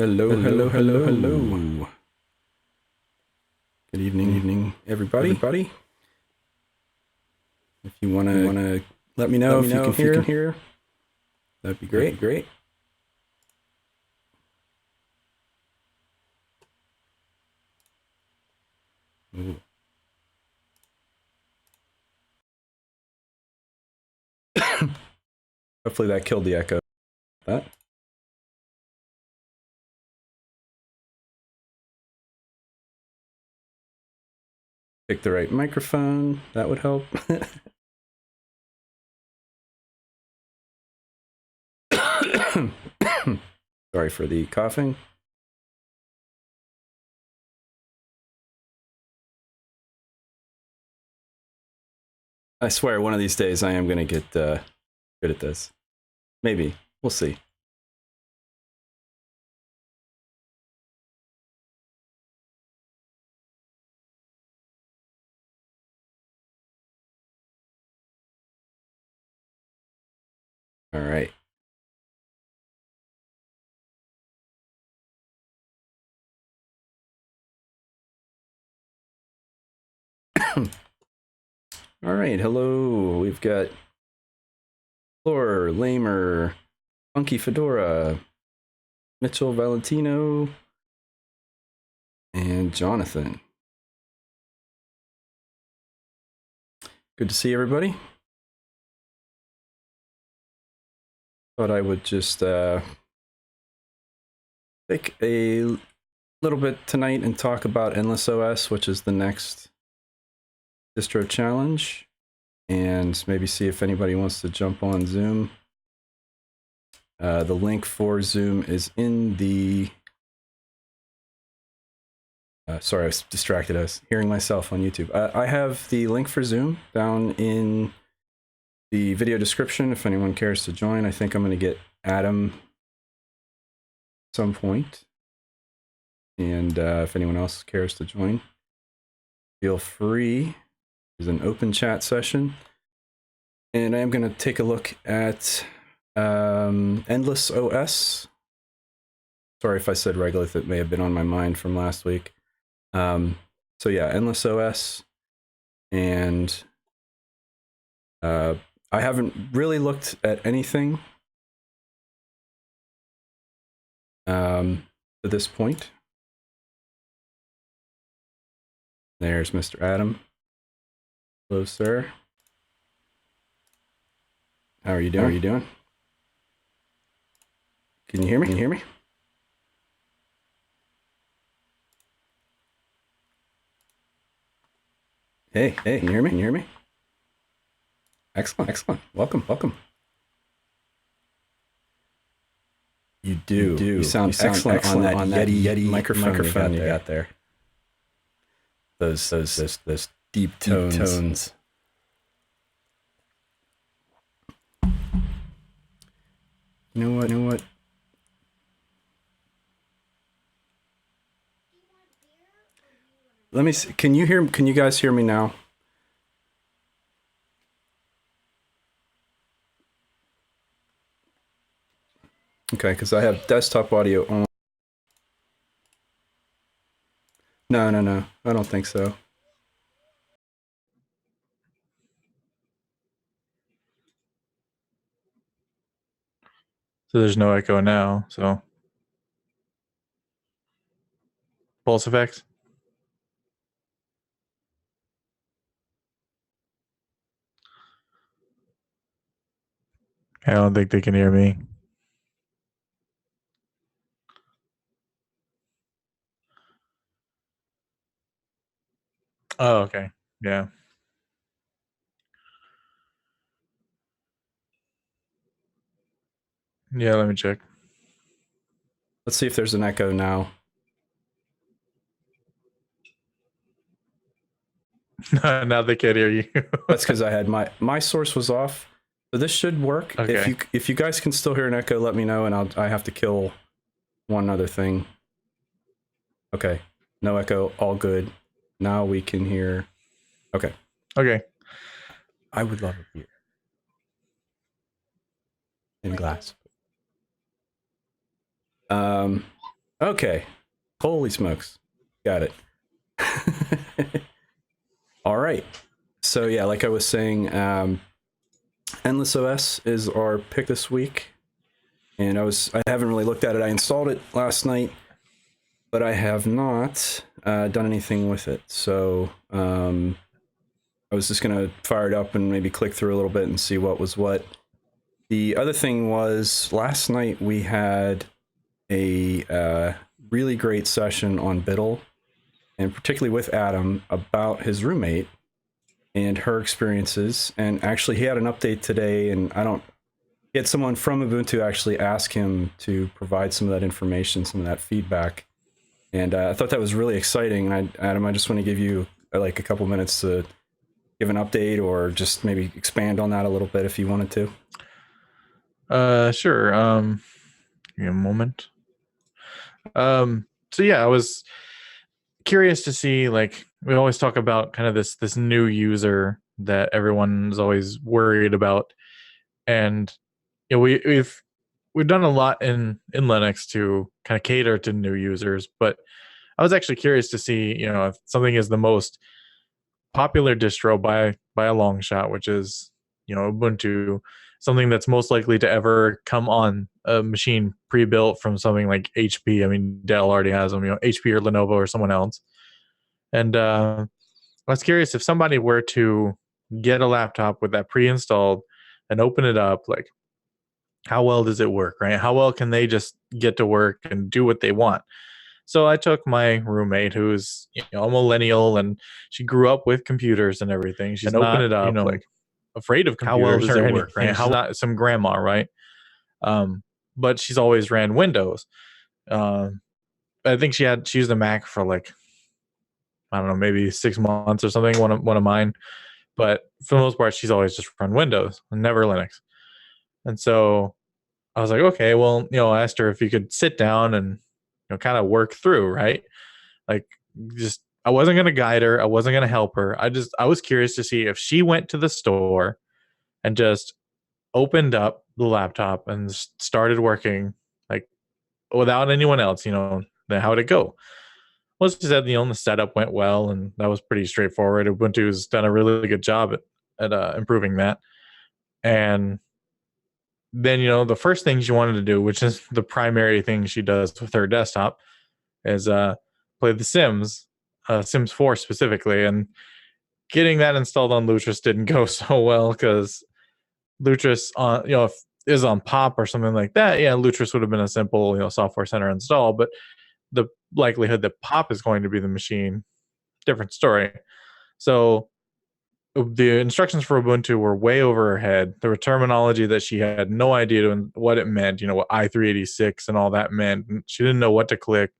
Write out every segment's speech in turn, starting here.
Hello. Good evening, everybody. If you wanna let me know if you can hear, that'd be great. Ooh. Hopefully that killed the echo. That. Pick the right microphone. That would help. Sorry for the coughing. I swear one of these days I am going to get good at this. Maybe. We'll see. All right. All right, hello. We've got Floor, Lamer, Funky Fedora, Mitchell Valentino, and Jonathan. Good to see everybody. Thought I would just take a little bit tonight and talk about Endless OS, which is the next distro challenge, and maybe see if anybody wants to jump on Zoom. The link for Zoom is in the... sorry, I was distracted. I was hearing myself on YouTube. I have the link for Zoom down in the video description if anyone cares to join. I think I'm going to get Adam at some point. And if anyone else cares to join, feel free. There's an open chat session. And I am going to take a look at Endless OS. Sorry if I said Regolith, it may have been on my mind from last week. So yeah, Endless OS. And I haven't really looked at anything to this point. There's Mr. Adam. Hello, sir. How are you doing? Can you hear me? Hey, can you hear me? Excellent. Welcome. You do. You sound excellent on that Yeti microphone you got there. Those deep tones. You know what? Let me see. Can you guys hear me now? Okay, because I have desktop audio on. No. I don't think so. So there's no echo now, so. Pulse effects? I don't think they can hear me. Oh, okay. Yeah. Yeah, let me check. Let's see if there's an echo now. Now they can't hear you. That's because I had my source was off. So this should work. Okay. If you guys can still hear an echo, let me know, and I have to kill one other thing. Okay, no echo, all good. Now we can hear. Okay. I would love a beer in glass. Okay. Holy smokes. Got it. All right. So yeah, like I was saying, Endless OS is our pick this week, and I haven't really looked at it. I installed it last night, but I have not done anything with it. So I was just gonna fire it up and maybe click through a little bit and see what was what. The other thing was last night we had a really great session on Biddle, and particularly with Adam about his roommate and her experiences. And actually, he had an update today, and he had someone from Ubuntu actually ask him to provide some of that information, some of that feedback. And I thought that was really exciting. And Adam, I just want to give you like a couple minutes to give an update or just maybe expand on that a little bit if you wanted to. Sure. Give me a moment. So yeah, I was curious to see, like, we always talk about kind of this new user that everyone's always worried about. And we've done a lot in Linux to kind of cater to new users, but I was actually curious to see, if something is the most popular distro by a long shot, which is, Ubuntu, something that's most likely to ever come on a machine pre-built from something like HP. I mean, Dell already has them, HP or Lenovo or someone else. And I was curious if somebody were to get a laptop with that pre-installed and open it up, like, how well does it work, right? How well can they just get to work and do what they want? So I took my roommate, who's a millennial, and she grew up with computers and everything. She's And open not, it up, like, afraid of how well computers does or it work, anything. right? She's not some grandma, right? But she's always ran Windows. I think she used a Mac for, like, I don't know, maybe 6 months or something. One of mine, but for the most part, she's always just run Windows and never Linux. And so I was like, okay, well, I asked her if you could sit down and kind of work through, right? Like, just, I wasn't going to guide her. I wasn't going to help her. I was curious to see if she went to the store and just opened up the laptop and started working, like, without anyone else, then how would it go? Well, she said, the setup went well, and that was pretty straightforward. Ubuntu's done a really good job at improving that. And then, the first thing she wanted to do, which is the primary thing she does with her desktop, is play The Sims, Sims 4 specifically. And getting that installed on Lutris didn't go so well, because Lutris if is on POP or something like that, yeah, Lutris would have been a simple, software center install. But the likelihood that POP is going to be the machine, different story. So the instructions for Ubuntu were way over her head. There were terminology that she had no idea what it meant, what i386 and all that meant. And she didn't know what to click.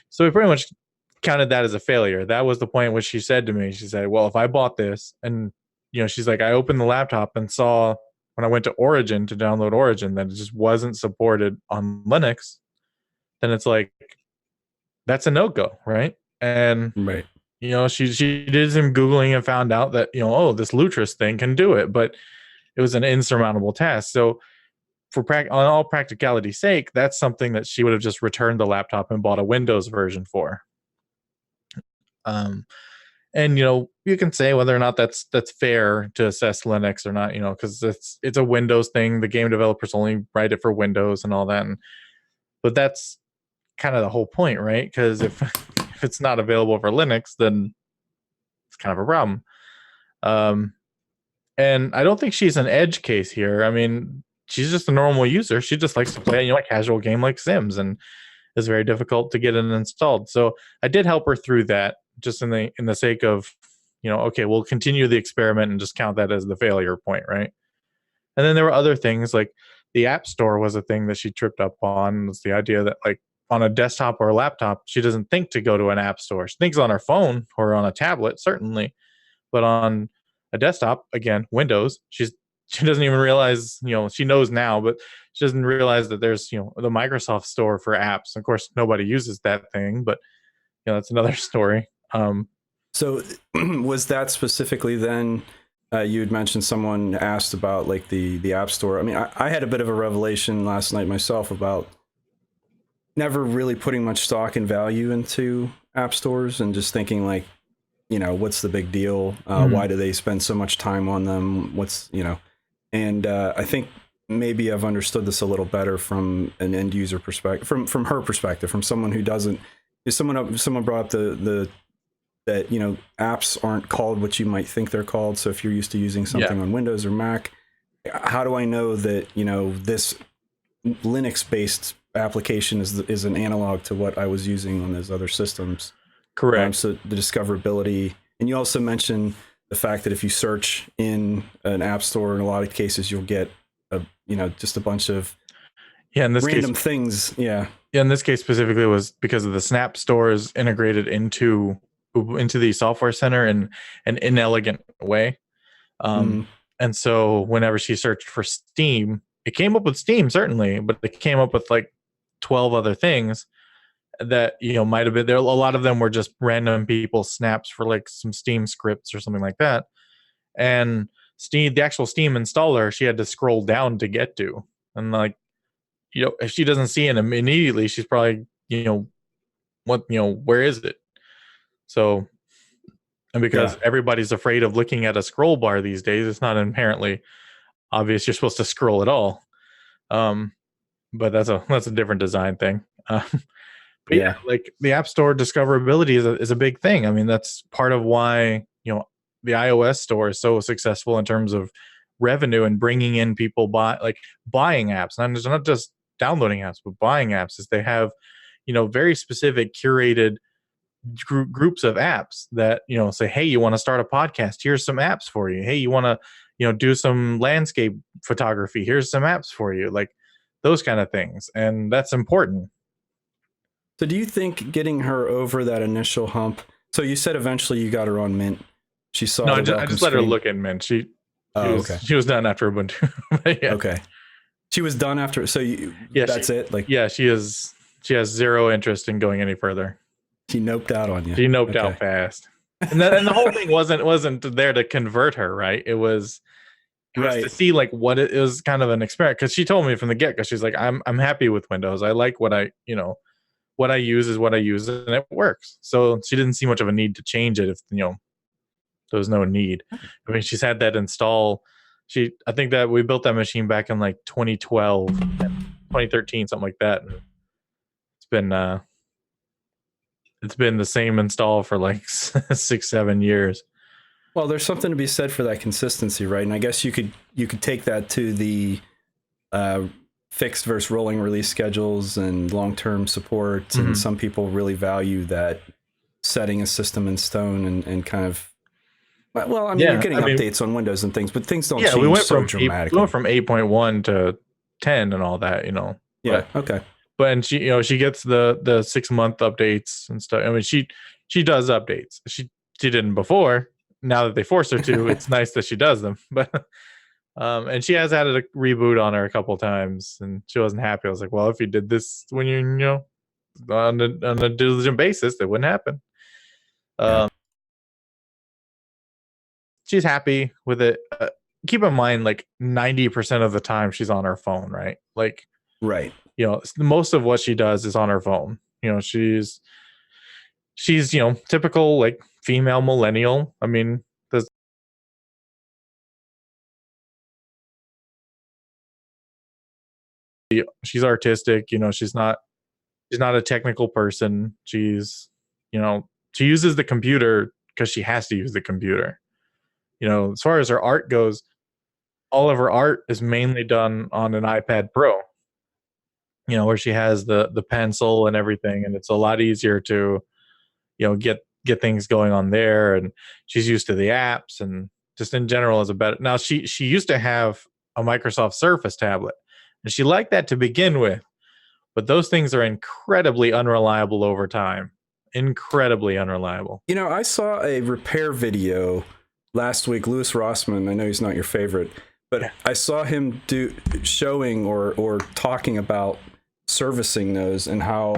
So we pretty much counted that as a failure. That was the point which she said to me. She said, well, if I bought this, and she's like, I opened the laptop and saw when I went to Origin to download Origin that it just wasn't supported on Linux, then it's like, that's a no-go, right? And Right. she did some Googling and found out that, oh, this Lutris thing can do it, but it was an insurmountable task. So on all practicality's sake, that's something that she would have just returned the laptop and bought a Windows version for. And you can say whether or not that's fair to assess Linux or not, because it's a Windows thing. The game developers only write it for Windows and all that. But that's kind of the whole point, right? Because if it's not available for Linux, then it's kind of a problem. And I don't think she's an edge case here. I mean, she's just a normal user. She just likes to play, a casual game like Sims, and it's very difficult to get it installed. So I did help her through that, just in the sake of, okay, we'll continue the experiment and just count that as the failure point, right? And then there were other things, like the App Store was a thing that she tripped up on. It's the idea that, like, on a desktop or a laptop, she doesn't think to go to an app store. She thinks on her phone or on a tablet, certainly, but on a desktop, again, Windows, she doesn't even realize, she knows now, but she doesn't realize that there's, the Microsoft Store for apps. Of course, nobody uses that thing, but that's another story. So was that specifically then, you had mentioned someone asked about, like, the App Store. I mean, I had a bit of a revelation last night myself about never really putting much stock and value into app stores and just thinking like, what's the big deal? Why do they spend so much time on them? And I think maybe I've understood this a little better from an end user perspective, from her perspective, from someone who doesn't. Someone brought up that apps aren't called what you might think they're called. So if you're used to using something on Windows or Mac, how do I know that this Linux based application is an analog to what I was using on those other systems? Correct. So the discoverability, and you also mentioned the fact that if you search in an app store, in a lot of cases, you'll get just a bunch of random things. Yeah. Yeah. In this case specifically was because of the Snap stores integrated into the software center in an inelegant way. And so whenever she searched for Steam, it came up with Steam, certainly, but it came up with like 12 other things that might have been there. A lot of them were just random people's snaps for like some Steam scripts or something like that. And Steam, the actual Steam installer, she had to scroll down to get to. And like, if she doesn't see it immediately, she's probably, where is it? So, and because everybody's afraid of looking at a scroll bar these days, it's not inherently obvious you're supposed to scroll at all. But that's a different design thing. But yeah, like the App Store discoverability is a big thing. I mean, that's part of why the iOS store is so successful in terms of revenue and bringing in people buying apps. And it's not just downloading apps, but buying apps. Is they have very specific curated groups of apps that say, hey, you want to start a podcast, here's some apps for you. Hey, you want to do some landscape photography, here's some apps for you, like those kind of things. And that's important. So do you think getting her over that initial hump, so you said eventually you got her on Mint, she saw I just let her look at Mint. She was done after Ubuntu. Okay, she was done after, so that's it, like she has zero interest in going any further. She noped out on you. She noped out fast. And the whole thing wasn't there to convert her, right? It was to see like what it is, kind of an experiment. Because she told me from the get-go, she's like, I'm happy with Windows. I like what I use is what I use, and it works. So she didn't see much of a need to change it if there was no need. I mean, she's had that install. I think that we built that machine back in like 2012, 2013, something like that. And it's been the same install for like 6-7 years. Well, there's something to be said for that consistency, right? And I guess you could take that to the fixed versus rolling release schedules and long-term support. Mm-hmm. And some people really value that setting a system in stone and kind of, well, I mean, you're getting updates on Windows and things, but things don't change dramatically. We went from 8.1 to 10 and all that, Yeah. Okay. But and she gets the 6-month updates and stuff. I mean, she does updates. She didn't before. Now that they force her to, it's nice that she does them. But and she has added a reboot on her a couple times, and she wasn't happy. I was like, well, if you did this when you're on a diligent basis, that wouldn't happen. She's happy with it. Keep in mind, like 90% of the time she's on her phone, right? Like, right. Most of what she does is on her phone. She's typical like female millennial. I mean, she's artistic. She's not a technical person. She's she uses the computer because she has to use the computer. As far as her art goes, all of her art is mainly done on an iPad Pro. Where she has the pencil and everything, and it's a lot easier to, get things going on there. And she's used to the apps, and just in general is a better. Now she used to have a Microsoft Surface tablet, and she liked that to begin with, but those things are incredibly unreliable over time. Incredibly unreliable. I saw a repair video last week. Louis Rossman, I know he's not your favorite, but I saw him showing or talking about servicing those and how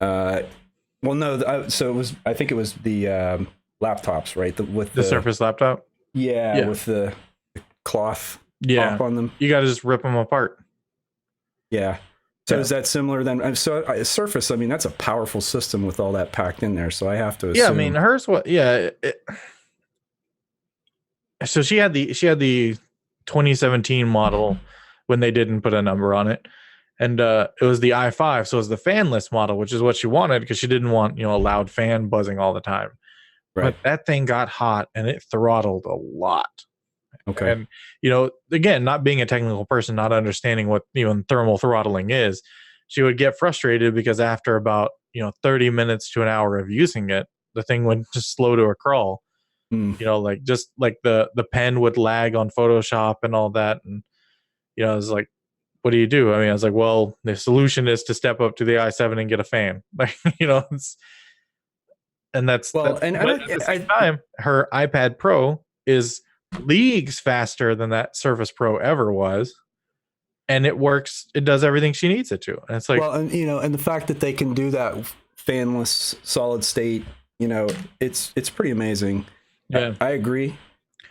so it was, I think it was the laptops, right? With the Surface laptop, with the cloth top on them. You got to just rip them apart. Yeah. So is that similar then? So Surface, I mean, that's a powerful system with all that packed in there. So I have to assume. Yeah, I mean, hers was so she had the 2017 model when they didn't put a number on it, and it was the i5, so it was the fanless model, which is what she wanted because she didn't want a loud fan buzzing all the time. Right. But that thing got hot and it throttled a lot. Okay. And again, not being a technical person, not understanding what even thermal throttling is, she would get frustrated because after about 30 minutes to an hour of using it, the thing would just slow to a crawl. Like just like the pen would lag on Photoshop and all that. And it was like, what do you do? I mean, I was like, well, the solution is to step up to the i7 and get a fan. Like, and that's well, and at the same time, her iPad Pro is leagues faster than that Surface Pro ever was, and it works. It does everything she needs it to, and it's like, well, and and the fact that they can do that fanless solid state, it's pretty amazing. Yeah, I agree.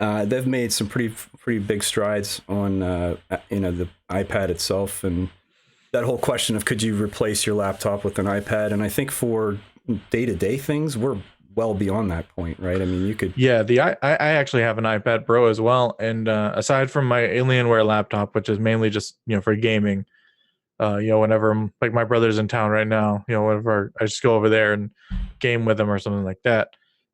They've made some pretty big strides on the iPad itself, and that whole question of could you replace your laptop with an iPad, and I think for day-to-day things we're well beyond that point, right? I mean, you could I actually have an iPad Pro as well, and aside from my Alienware laptop, which is mainly just for gaming, whenever like my brother's in town right now, whenever I just go over there and game with him or something like that.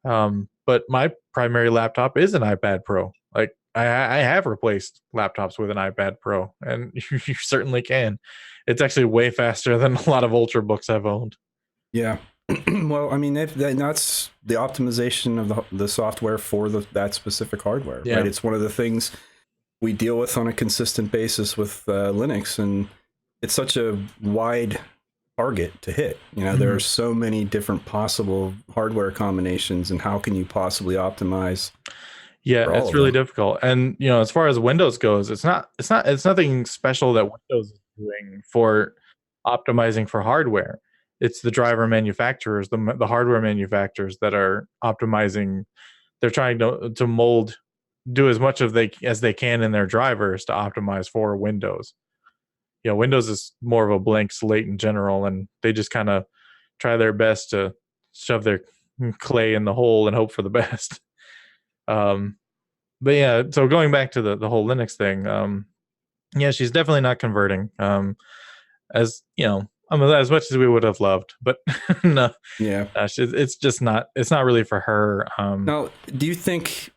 But my primary laptop is an iPad Pro. Like I have replaced laptops with an iPad Pro, and you certainly can. It's actually way faster than a lot of Ultrabooks I've owned. Yeah. Well, I mean, that's the optimization of the software for that specific hardware, right? It's one of the things we deal with on a consistent basis with Linux, and it's such a wide target to hit. There are so many different possible hardware combinations, and how can you possibly optimize? Yeah, it's really difficult. And as far as Windows goes, it's nothing special that Windows is doing for optimizing for hardware. It's the driver manufacturers, the hardware manufacturers that are optimizing. They're trying to do as much as they can in their drivers to optimize for Windows. Windows is more of a blank slate in general, and they just kind of try their best to shove their clay in the hole and hope for the best. But yeah, so going back to the whole Linux thing, yeah, she's definitely not converting. As as much as we would have loved, but no, yeah, it's just not. It's not really for her. Now, do you think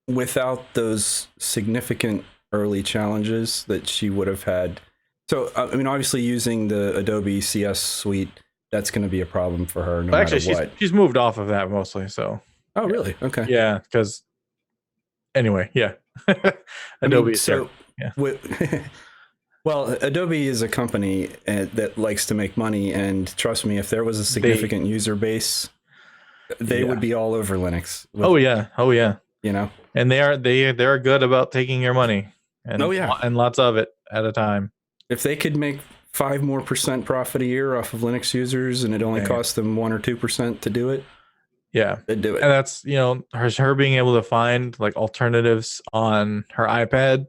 without those significant early challenges that she would have had? So, I mean, obviously, using the Adobe CS suite, that's going to be a problem for her. No matter what. She's moved off of that mostly. So. Oh, really? Okay. Yeah, because. Anyway, yeah. Adobe. So, yeah. Well, Adobe is a company that likes to make money, and trust me, if there was a significant user base, they would be all over Linux. Oh yeah. And they're good about taking your money. And, and lots of it at a time. If they could make 5% more profit a year off of Linux users, and it only costs them 1 or 2% to do it, they'd do it. And that's her being able to find like alternatives on her iPad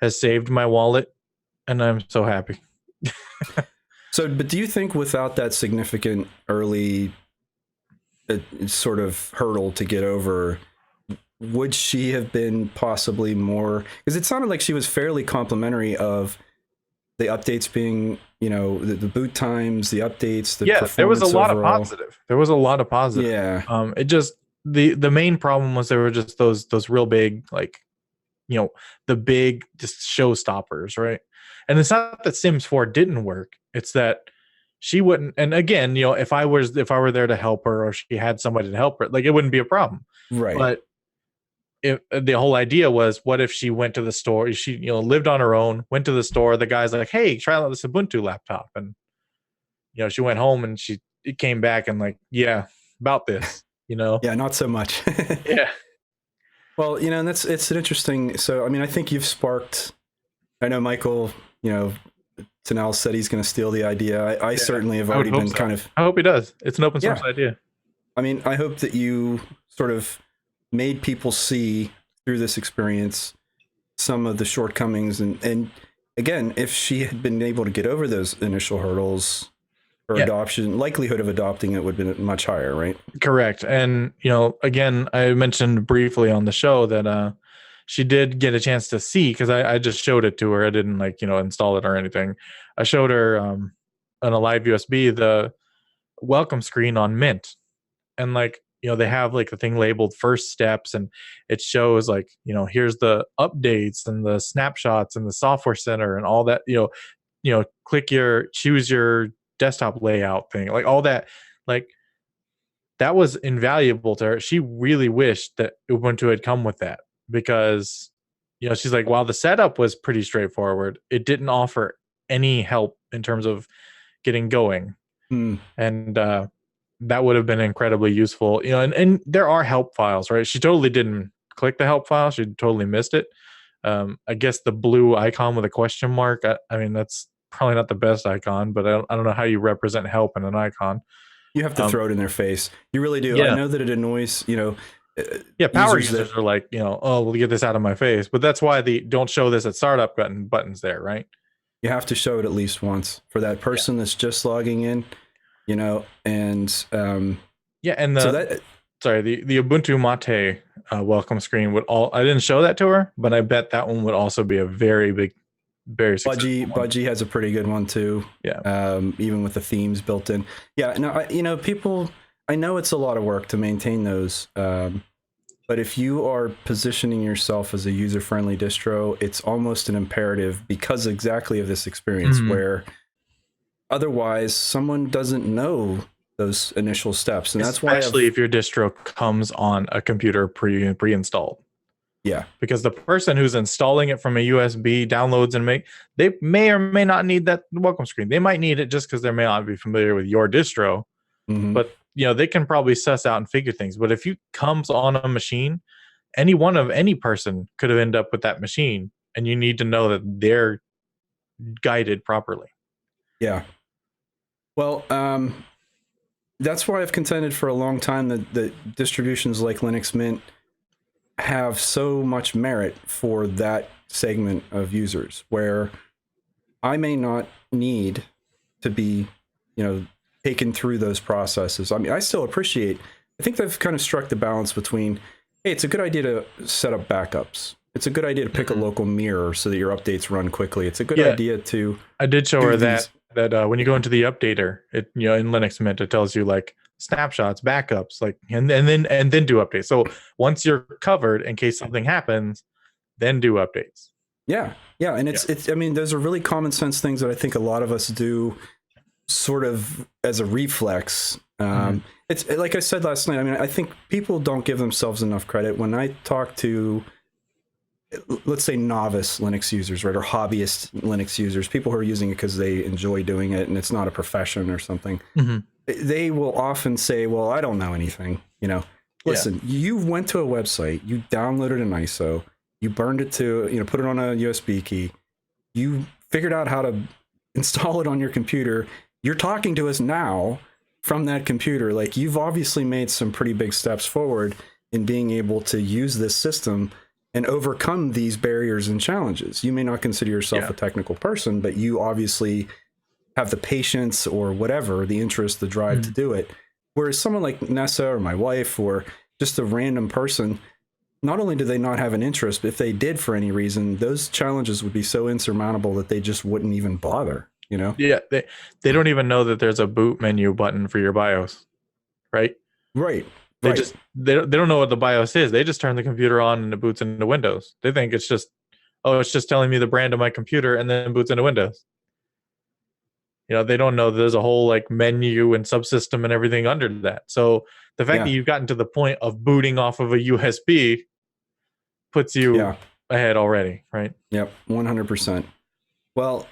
has saved my wallet. And I'm so happy. So, but do you think without that significant early sort of hurdle to get over, would she have been possibly more? Because it sounded like she was fairly complimentary of the updates being, the boot times, the updates, the performance. There was a lot overall. of positive. There was a lot of positive. Yeah. It just the main problem was there were just those real big the big just showstoppers, right? And it's not that Sims 4 didn't work. It's that she wouldn't. And again, if I were there to help her, or she had somebody to help her, like it wouldn't be a problem, right? But if the whole idea was, what if she went to the store? She lived on her own, went to the store. The guy's like, "Hey, try out this Ubuntu laptop," and she went home and it came back and like, yeah, about this, Yeah, not so much. Yeah. Well, and it's an interesting. So, I mean, I think you've sparked. I know Michael. Tanel said he's going to steal the idea. I certainly have already been kind of. I hope he does. It's an open source idea. I mean, I hope that you sort of made people see through this experience some of the shortcomings, and again, if she had been able to get over those initial hurdles, her Yeah. adoption likelihood of adopting it would have been much higher, right? Correct. And, again, I mentioned briefly on the show that she did get a chance to see, because I just showed it to her. I didn't install it or anything. I showed her on a live USB the welcome screen on Mint. And they have like the thing labeled first steps, and it shows here's the updates and the snapshots and the software center and all that, choose your desktop layout thing, like all that. Like, that was invaluable to her. She really wished that Ubuntu had come with that, because she's like, while the setup was pretty straightforward, it didn't offer any help in terms of getting going. And that would have been incredibly useful. And there are help files, right? She totally didn't click the help file. She totally missed it. I guess the blue icon with a question mark, I mean, that's probably not the best icon, but I don't know how you represent help in an icon. You have to throw it in their face. You really do. Yeah. I know that it annoys, yeah, power users are like, oh, we'll get this out of my face. But that's why the don't show this at startup button's there, right? You have to show it at least once for that person that's just logging in, and and the the Ubuntu Mate welcome screen I didn't show that to her, but I bet that one would also be a very big, very successful one. Budgie has a pretty good one too. Yeah. Even with the themes built in. Yeah. No, people, I know it's a lot of work to maintain those. But if you are positioning yourself as a user-friendly distro, it's almost an imperative, because exactly of this experience, where otherwise someone doesn't know those initial steps. And that's why, especially if your distro comes on a computer pre-installed. Yeah. Because the person who's installing it from a USB downloads they may or may not need that welcome screen. They might need it just because they may not be familiar with your distro. But they can probably suss out and figure things. But if you comes on a machine, any person could have ended up with that machine, and you need to know that they're guided properly. Yeah. Well, that's why I've contended for a long time that distributions like Linux Mint have so much merit for that segment of users, where I may not need to be, taken through those processes. I mean, I still appreciate, I think they've kind of struck the balance between, hey, it's a good idea to set up backups. It's a good idea to pick a local mirror so that your updates run quickly. It's a good idea to... I did show her that when you go into the updater, it in Linux Mint, it tells you like snapshots, backups, like and then do updates. So once you're covered in case something happens, then do updates. Yeah. And it's I mean, those are really common sense things that I think a lot of us do sort of as a reflex. It's like I said last night, I mean, I think people don't give themselves enough credit. When I talk to, let's say, novice Linux users, right, or hobbyist Linux users, people who are using it because they enjoy doing it and it's not a profession or something, they will often say, well, I don't know anything. Listen, you went to a website, you downloaded an ISO, you burned it to, put it on a USB key, you figured out how to install it on your computer. You're talking to us now from that computer. Like, you've obviously made some pretty big steps forward in being able to use this system and overcome these barriers and challenges. You may not consider yourself a technical person, but you obviously have the patience or whatever, the interest, the drive to do it. Whereas someone like Nessa or my wife or just a random person, not only do they not have an interest, but if they did for any reason, those challenges would be so insurmountable that they just wouldn't even bother. Yeah, they don't even know that there's a boot menu button for your BIOS, right? Right. They don't know what the BIOS is. They just turn the computer on and it boots into Windows. They think it's just telling me the brand of my computer and then boots into Windows. They don't know there's a whole like menu and subsystem and everything under that. So the fact that you've gotten to the point of booting off of a USB puts you ahead already, right? Yep, 100%. Well,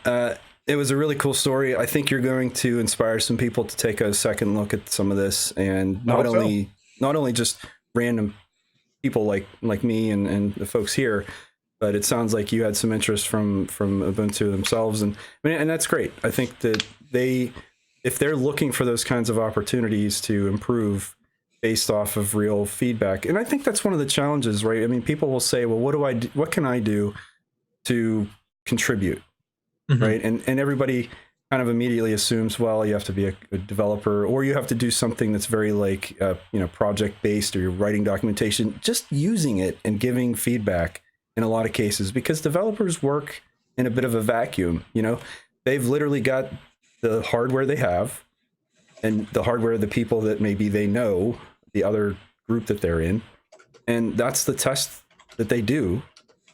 it was a really cool story. I think you're going to inspire some people to take a second look at some of this, and not only just random people like me and the folks here, but it sounds like you had some interest from Ubuntu themselves, and that's great. I think that if they're looking for those kinds of opportunities to improve based off of real feedback, and I think that's one of the challenges, right? I mean, people will say, well, what can I do to contribute? right? And everybody kind of immediately assumes, well, you have to be a developer, or you have to do something that's very like, project based, or you're writing documentation. Just using it and giving feedback in a lot of cases, because developers work in a bit of a vacuum. They've literally got the hardware they have, and the hardware of the people that maybe they know, the other group that they're in, and that's the test that they do.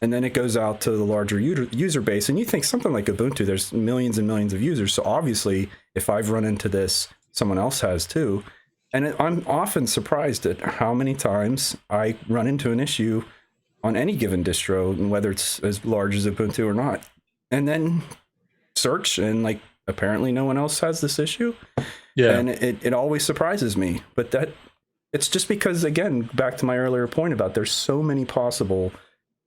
And then it goes out to the larger user base. And you think something like Ubuntu, there's millions and millions of users. So obviously, if I've run into this, someone else has too. And I'm often surprised at how many times I run into an issue on any given distro, and whether it's as large as Ubuntu or not. And then search, and like, apparently no one else has this issue. Yeah. And it always surprises me. But it's just because, again, back to my earlier point about there's so many possible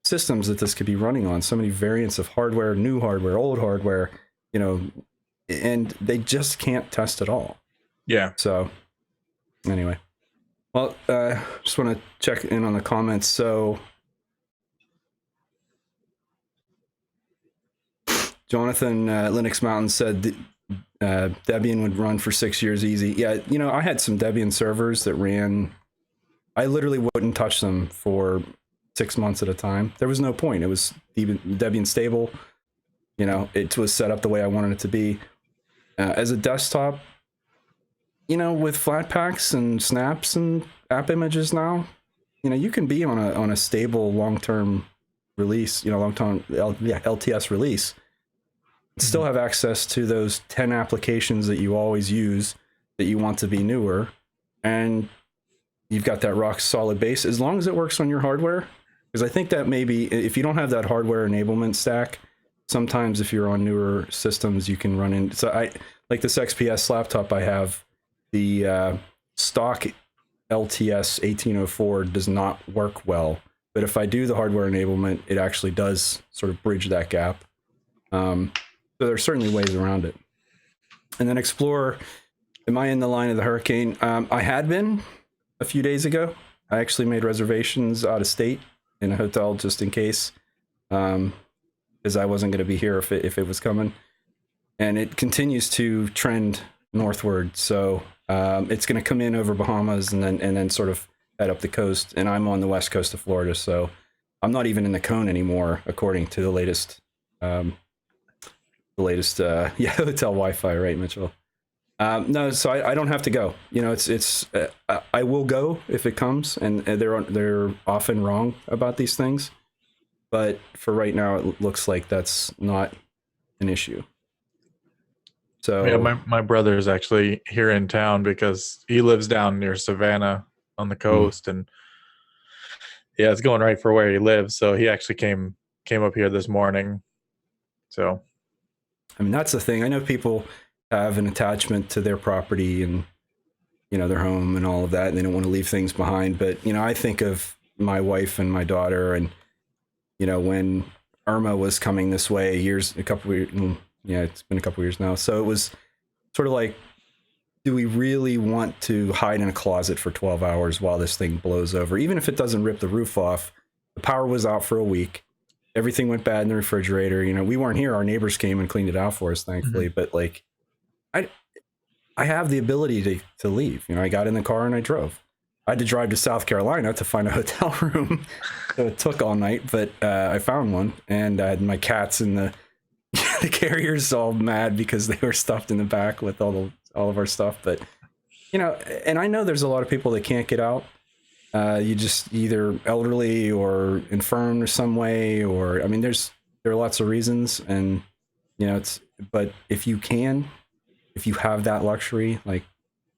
systems that this could be running on, so many variants of hardware, new hardware, old hardware, and they just can't test it all. Yeah. So anyway, well, just want to check in on the comments. So Jonathan, Linux Mountain said Debian would run for 6 years easy. Yeah, I had some Debian servers that ran, I literally wouldn't touch them for 6 months at a time. There was no point. It was Debian stable. It was set up the way I wanted it to be. As a desktop, with Flatpaks and snaps and app images now, you can be on a stable long-term release, long-term LTS release. Still have access to those 10 applications that you always use that you want to be newer, and you've got that rock solid base as long as it works on your hardware. Because I think that maybe if you don't have that hardware enablement stack, sometimes if you're on newer systems, you can run in. So I like this XPS laptop I have, the stock LTS 1804 does not work well. But if I do the hardware enablement, it actually does sort of bridge that gap. So there are certainly ways around it. And then Explorer, am I in the line of the hurricane? I had been a few days ago. I actually made reservations out of state in a hotel just in case, because I wasn't going to be here if it was coming. And it continues to trend northward. So it's going to come in over Bahamas and then sort of head up the coast. And I'm on the west coast of Florida, so I'm not even in the cone anymore, according to the latest hotel Wi-Fi, right, Mitchell? No, so I don't have to go. I will go if it comes, and they're often wrong about these things. But for right now, it looks like that's not an issue. So yeah, my brother is actually here in town because he lives down near Savannah on the coast, and yeah, it's going right for where he lives. So he actually came up here this morning. So, I mean, that's the thing. I know people have an attachment to their property and their home and all of that, and they don't want to leave things behind. But I think of my wife and my daughter, and when Irma was coming this way it's been a couple of years now. So it was sort of like, do we really want to hide in a closet for 12 hours while this thing blows over? Even if it doesn't rip the roof off, the power was out for a week. Everything went bad in the refrigerator. We weren't here. Our neighbors came and cleaned it out for us, thankfully. But like, I have the ability to leave. I got in the car and I drove. I had to drive to South Carolina to find a hotel room. So it took all night, but I found one, and I had my cats and the carriers all mad because they were stuffed in the back with all of our stuff. But and I know there's a lot of people that can't get out. You just either elderly or infirm or some way, or there are lots of reasons, and but if you have that luxury, like,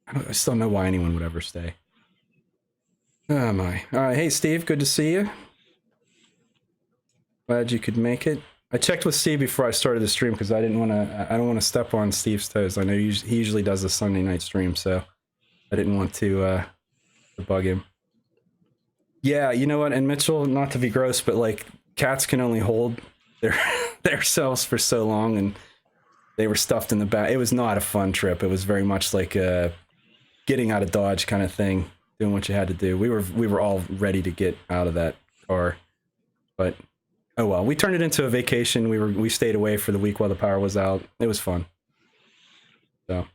I still don't know why anyone would ever stay. Oh my. All right. Hey, Steve, good to see you. Glad you could make it. I checked with Steve before I started the stream because I don't want to step on Steve's toes. I know he usually does a Sunday night stream, so I didn't want to bug him. Yeah, you know what? And Mitchell, not to be gross, but like, cats can only hold their selves for so long, and they were stuffed in the back. It was not a fun trip. It was very much like a getting out of Dodge kind of thing, doing what you had to do. We were all ready to get out of that car, but Oh well, we turned it into a vacation. We stayed away for the week while the power was out. It was fun. So,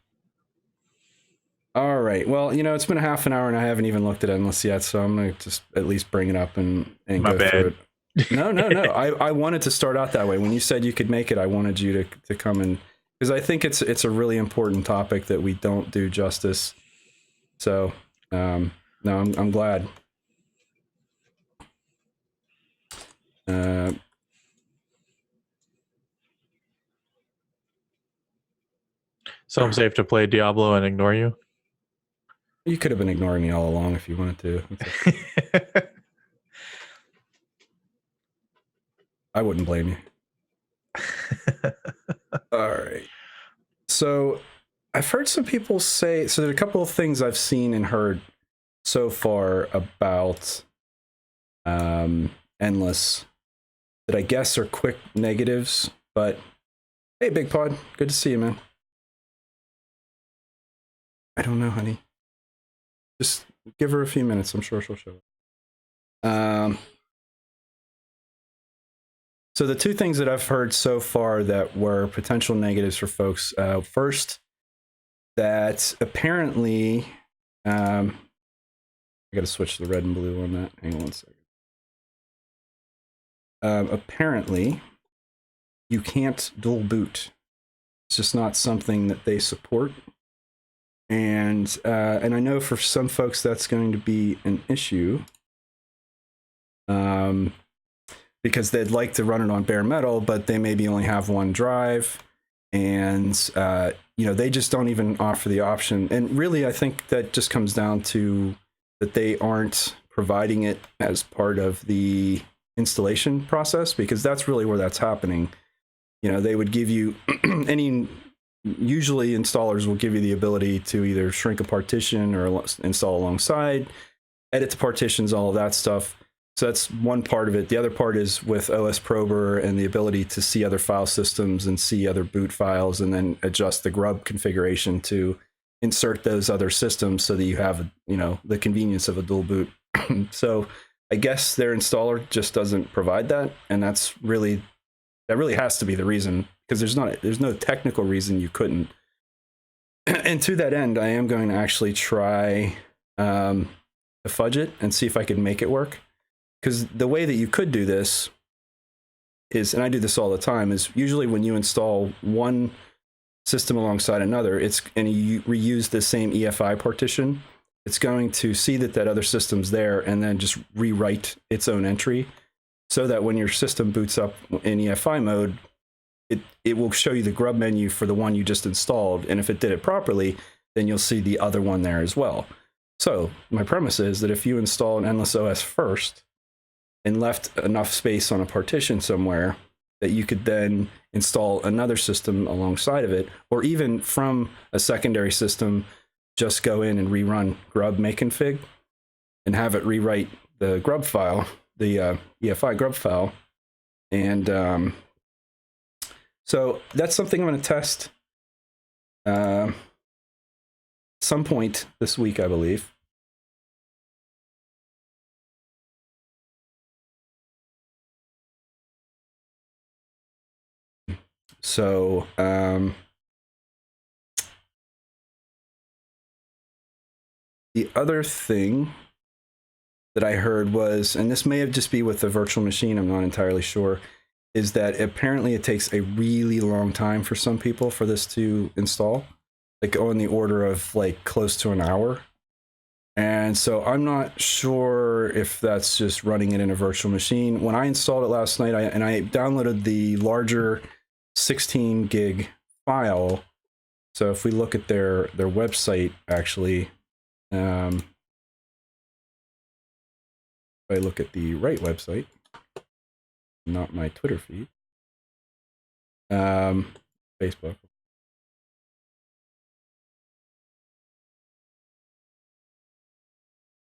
all right. Well, it's been a half an hour and I haven't even looked at Endless yet, so I'm gonna just at least bring it up and My go bad. through it. No. I wanted to start out that way. When you said you could make it, I wanted you to come and, because I think it's a really important topic that we don't do justice. So, no, I'm glad. So I'm safe to play Diablo and ignore you? You could have been ignoring me all along if you wanted to. I wouldn't blame you. All right. So I've heard some people say, so there are a couple of things I've seen and heard so far about Endless that I guess are quick negatives, but hey, Big Pod, good to see you, man. I don't know, honey. Just give her a few minutes. I'm sure she'll show up. So the two things that I've heard so far that were potential negatives for folks. First, that apparently, I got to switch to the red and blue on that. Hang on one second. Apparently, you can't dual boot. It's just not something that they support. And I know for some folks that's going to be an issue, because they'd like to run it on bare metal, but they maybe only have one drive, and they just don't even offer the option. And really, I think that just comes down to that they aren't providing it as part of the installation process, because that's really where that's happening. They would give you usually installers will give you the ability to either shrink a partition or install alongside, edit the partitions, all of that stuff. So that's one part of it. The other part is with OS Prober and the ability to see other file systems and see other boot files, and then adjust the grub configuration to insert those other systems so that you have, the convenience of a dual boot. So I guess their installer just doesn't provide that, and that really has to be the reason, because there's no technical reason you couldn't. And to that end, I am going to actually try to fudge it and see if I can make it work. Because the way that you could do this is, and I do this all the time, is usually when you install one system alongside another, and you reuse the same EFI partition, it's going to see that other system's there and then just rewrite its own entry, so that when your system boots up in EFI mode, it will show you the grub menu for the one you just installed. And if it did it properly, then you'll see the other one there as well. So my premise is that if you install an Endless OS first and left enough space on a partition somewhere, that you could then install another system alongside of it, or even from a secondary system, just go in and rerun grub makeconfig and have it rewrite the grub file, the EFI grub file. And so that's something I'm going to test some point this week, I believe. So the other thing that I heard was, and this may have just be with the virtual machine, I'm not entirely sure, is that apparently it takes a really long time for some people for this to install, like on the order of like close to an hour. And so I'm not sure if that's just running it in a virtual machine. When I installed it last night, I downloaded the larger 16 gig file. So if we look at their website, actually, if I look at the right website, not my Twitter feed, Facebook.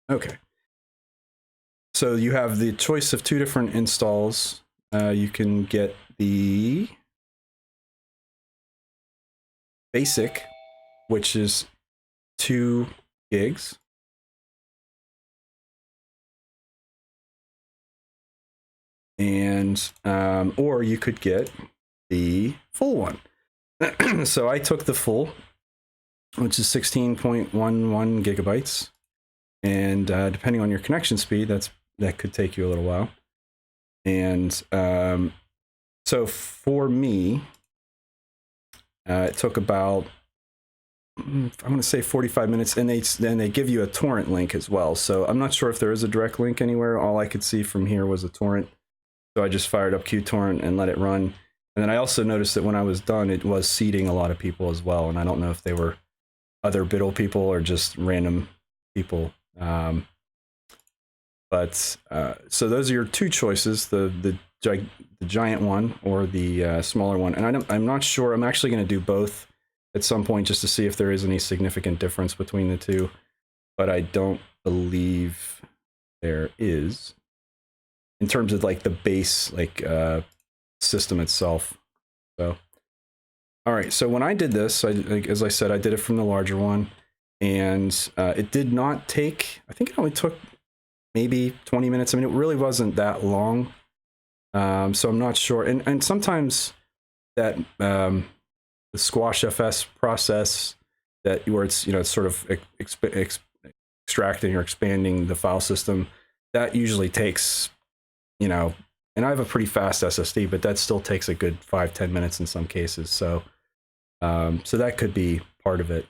Okay. So you have the choice of two different installs. You can get the basic, which is 2 gigs. And and or you could get the full one. So I took the full, which is 16.11 gigabytes, and depending on your connection speed, that could take you a little while. And so for me, it took about, I'm going to say 45 minutes, and then they give you a torrent link as well. So I'm not sure if there is a direct link anywhere. All I could see from here was a torrent. So I just fired up qTorrent and let it run. And then I also noticed that when I was done, it was seeding a lot of people as well. And I don't know if they were other Biddle people or just random people. But so those are your two choices, the giant one or the smaller one. And I'm not sure. I'm actually going to do both at some point just to see if there is any significant difference between the two. But I don't believe there is in terms of like the base system itself. So, all right. So when I did this, as I said, I did it from the larger one, and it did not take. I think it only took maybe 20 minutes. I mean, it really wasn't that long. So I'm not sure. And sometimes that the Squash FS process where it's it's sort of extracting or expanding the file system, that usually takes and I have a pretty fast SSD, but that still takes a good 5-10 minutes in some cases. So so that could be part of it.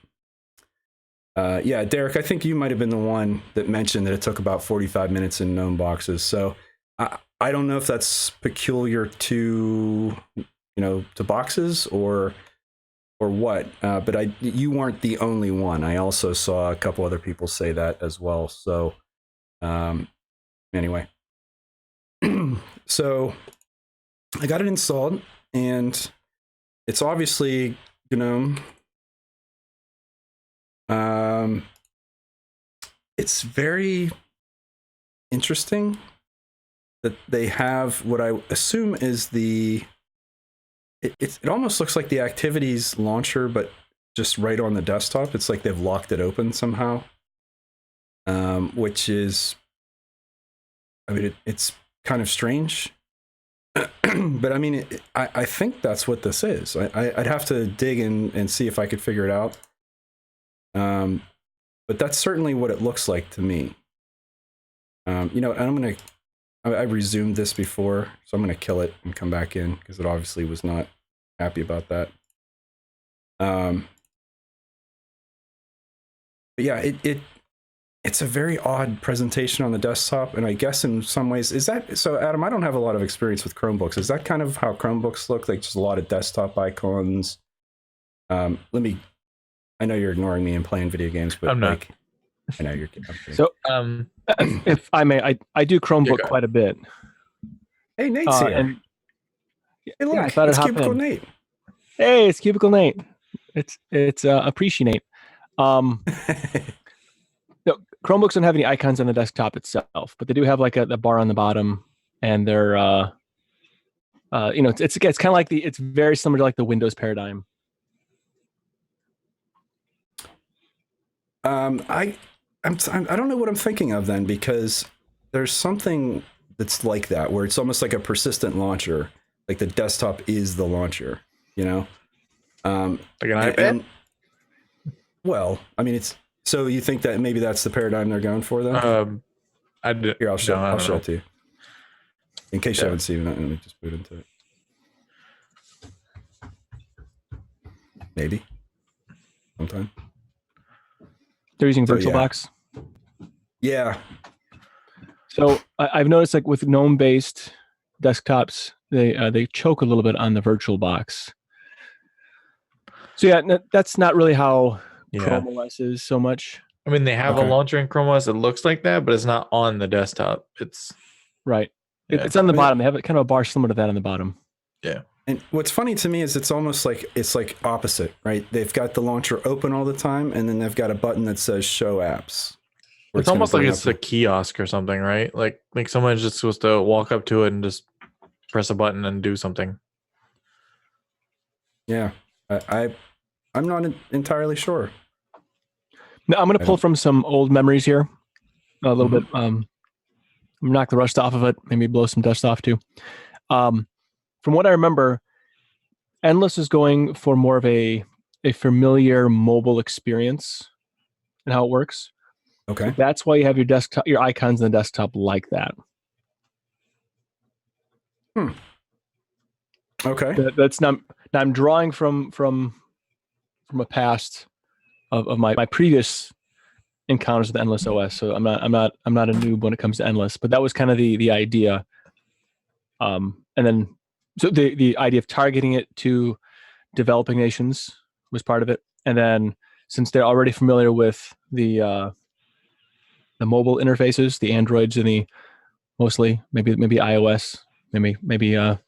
Yeah, Derek, I think you might have been the one that mentioned that it took about 45 minutes in GNOME boxes. So I don't know if that's peculiar to to boxes or what, but you weren't the only one. I also saw a couple other people say that as well. So anyway, so I got it installed, and it's obviously GNOME. It's very interesting that they have what I assume is it almost looks like the Activities launcher, but just right on the desktop. It's like they've locked it open somehow, which is, I mean, it's kind of strange. But I mean, I think that's what this is. I'd have to dig in and see if I could figure it out. But that's certainly what it looks like to me. And I resumed this before, so I'm going to kill it and come back in because it obviously was not happy about that. But yeah, it's a very odd presentation on the desktop, and I guess in some ways, is that so? Adam, I don't have a lot of experience with Chromebooks. Is that kind of how Chromebooks look, like just a lot of desktop icons? I know you're ignoring me and playing video games, but I'm not. I know you're. So, if I may, I do Chromebook quite a bit. Hey, Nate's here. Hey, look, I thought it's I'd hop Cubicle in. Nate. Hey, it's Cubicle Nate. It's appreciate. No, Chromebooks don't have any icons on the desktop itself, but they do have like the bar on the bottom, and they're it's kind of like it's very similar to like the Windows paradigm. I don't know what I'm thinking of then, because there's something that's like that where it's almost like a persistent launcher, like the desktop is the launcher, like an iPad. Well, I mean, it's so you think that maybe that's the paradigm they're going for, though? Here, I'll show it to you in case you haven't seen it. Let me just boot into it. Maybe sometime. They're using VirtualBox. Yeah. So I've noticed, like with GNOME-based desktops, they choke a little bit on the VirtualBox. So yeah, that's not really how Chrome OS is so much. I mean, they have a launcher in Chrome OS that looks like that, but it's not on the desktop. It's right. Yeah. It's on the bottom. They have kind of a bar similar to that on the bottom. Yeah. And what's funny to me is it's almost like it's like opposite, right? They've got the launcher open all the time, and then they've got a button that says Show Apps. It's almost like it's a kiosk or something, right? Like someone's just supposed to walk up to it and just press a button and do something. Yeah, I'm not entirely sure. No, I'm going to pull from some old memories here a little bit. Knock the rust off of it, maybe blow some dust off too. From what I remember, Endless is going for more of a familiar mobile experience and how it works. Okay. So that's why you have your icons in the desktop like that. Okay. That's not. Now I'm drawing from a past of my previous encounters with Endless OS. So I'm not a noob when it comes to Endless, but that was kind of the idea. And then so the idea of targeting it to developing nations was part of it. And then since they're already familiar with the mobile interfaces, the Androids and the mostly maybe iOS, maybe the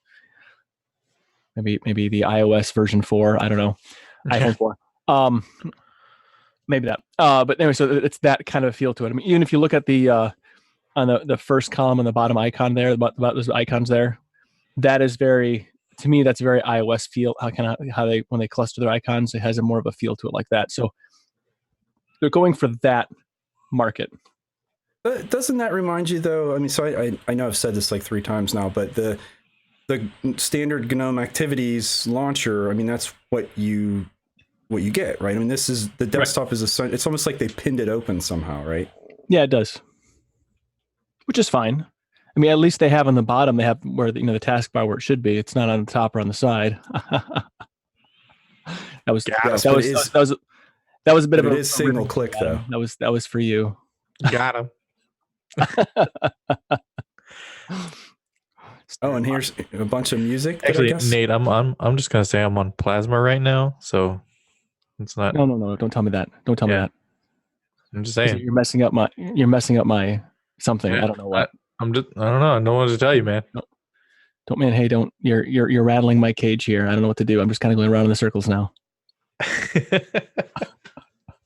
iOS version 4, I don't know, iPhone 4. Maybe that. But anyway, so it's that kind of feel to it. I mean, even if you look at the on the first column on the bottom icon there, about those icons there, that is very, to me, that's very iOS feel. How they, when they cluster their icons, it has a more of a feel to it like that. So they're going for that market. Doesn't that remind you though? I mean, so I know I've said this like 3 times now, but the standard GNOME Activities launcher, I mean, that's what you get, right? I mean, this is the desktop is it's almost like they pinned it open somehow, right? Yeah, it does, which is fine. I mean, at least they have on the bottom, they have where the taskbar where it should be. It's not on the top or on the side. That was a bit of a single click though. That was for you. Got him. Oh, and here's a bunch of music. Actually, Nate, I'm just gonna say I'm on Plasma right now, so it's not. No, don't tell me that. Don't tell me that. I'm just saying you're messing up my something. Yeah, I don't know what. I don't know. I don't know what to tell you, man. Don't, man. Hey, don't. You're rattling my cage here. I don't know what to do. I'm just kind of going around in the circles now.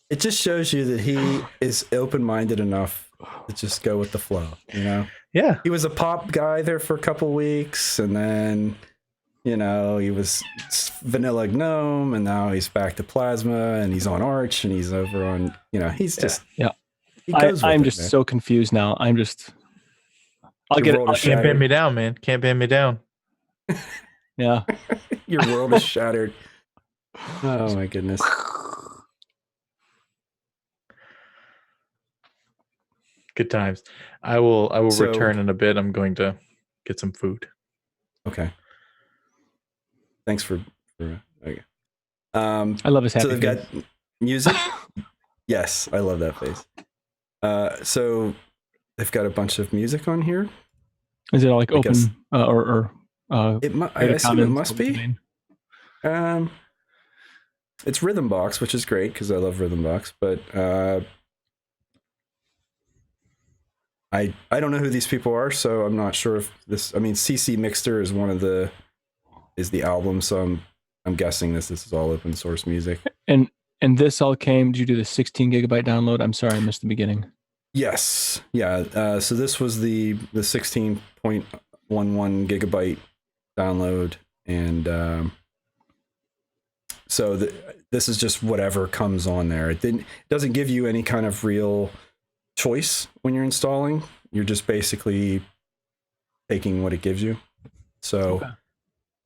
It just shows you that he is open-minded enough to just go with the flow, you know? Yeah. He was a pop guy there for a couple weeks, and then, you know, he was vanilla GNOME, and now he's back to Plasma, and he's on Arch, and he's over on, you know, he's just... Yeah. I'm just so confused now. I'll get it. Can't ban me down, man. Can't ban me down. Yeah. Your world is shattered. Oh, my goodness. Good times. I will return in a bit. I'm going to get some food. Okay. Thanks for okay. I love his happy face. So they've got music. Yes, I love that face. So they've got a bunch of music on here. Is it all like open I assume it must be. It's Rhythmbox, which is great because I love Rhythmbox, but I don't know who these people are, so I'm not sure if this. I mean, CC Mixter is the album, so I'm guessing this is all open source music. And this all came. Did you do the 16 gigabyte download? I'm sorry, I missed the beginning. Yes, yeah. So this was the 16.11 gigabyte download, and so this is just whatever comes on there. It doesn't give you any kind of real choice when you're installing. You're just basically taking what it gives you. So, okay.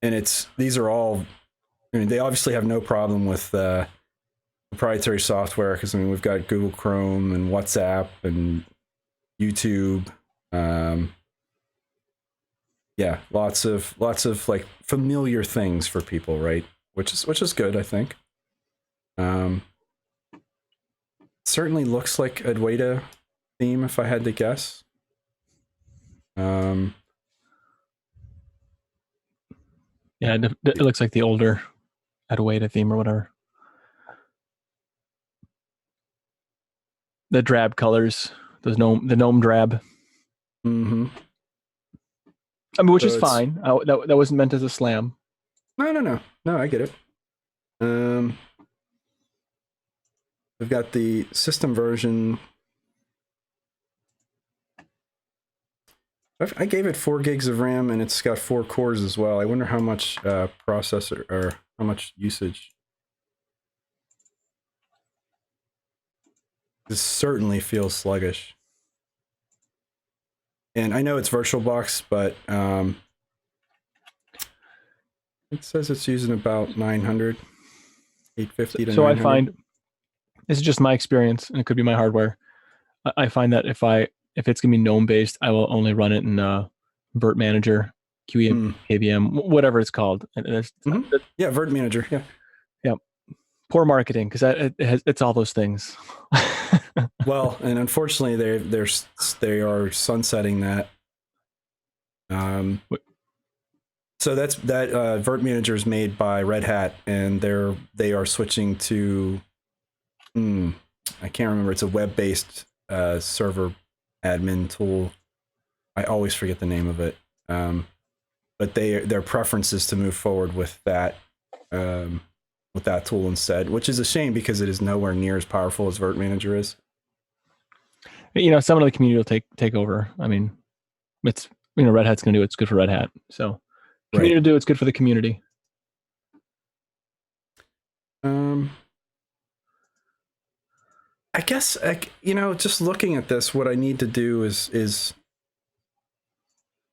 And these are all, I mean, they obviously have no problem with proprietary software, because I mean, we've got Google Chrome and WhatsApp and YouTube. Yeah, lots of like familiar things for people, right? Which is good, I think. Certainly looks like Adwaita theme, if I had to guess. Yeah, it looks like the older Adwaita theme or whatever. The drab colors, the gnome drab. Mm-hmm. I mean, which is fine. That wasn't meant as a slam. No, I get it. We've got the system version. I gave it 4 gigs of RAM, and it's got 4 cores as well. I wonder how much processor or how much usage. This certainly feels sluggish. And I know it's VirtualBox, but It says it's using about 900, 850 to So 900. I find, this is just my experience, and it could be my hardware. I find that if it's gonna be GNOME based, I will only run it in Vert Manager, QEM, KVM, whatever it's called. And Yeah, Vert Manager. Yeah. Poor marketing, because it's all those things. Well, and unfortunately, they are sunsetting that. So that Vert Manager is made by Red Hat, and they are switching to I can't remember. It's a web-based server admin tool. I always forget the name of it. But their preference is to move forward with that tool instead, which is a shame because it is nowhere near as powerful as Vert Manager is. Some of the community will take over. I mean, it's Red Hat's going to do what's good for Red Hat. So community will do what's good for the community. I guess just looking at this, what I need to do is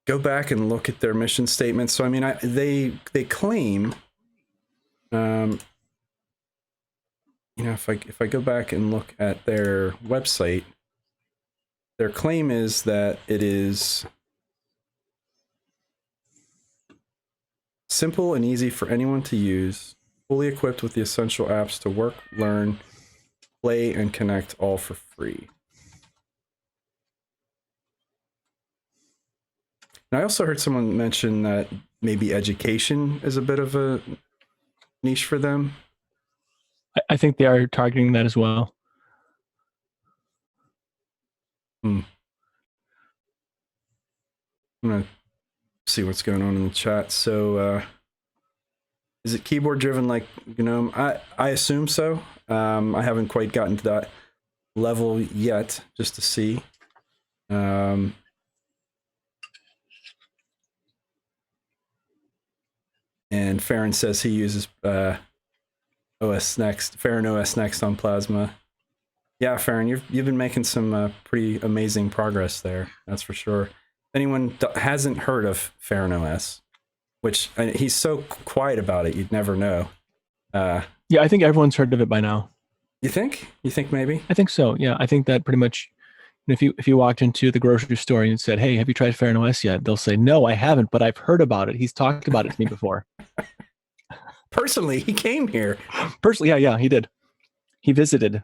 go back and look at their mission statement. So I mean, they claim, if I go back and look at their website, their claim is that it is simple and easy for anyone to use, fully equipped with the essential apps to work, learn, play, and connect, all for free. And I also heard someone mention that maybe education is a bit of a niche for them. I think they are targeting that as well. I'm gonna see what's going on in the chat. So is it keyboard driven like GNOME? I assume so. I haven't quite gotten to that level yet, just to see. And Farron says he uses OS Next, Farron OS Next on Plasma. Yeah, Farron, you've been making some pretty amazing progress there. That's for sure. If anyone hasn't heard of Farron OS, which he's so quiet about it, you'd never know. Yeah, I think everyone's heard of it by now. You think? You think maybe? I think so. Yeah, I think that pretty much. If you walked into the grocery store and said, "Hey, have you tried Farron OS yet?" They'll say, "No, I haven't, but I've heard about it. He's talked about it to me before." Personally, he came here. Personally, yeah, he did. He visited.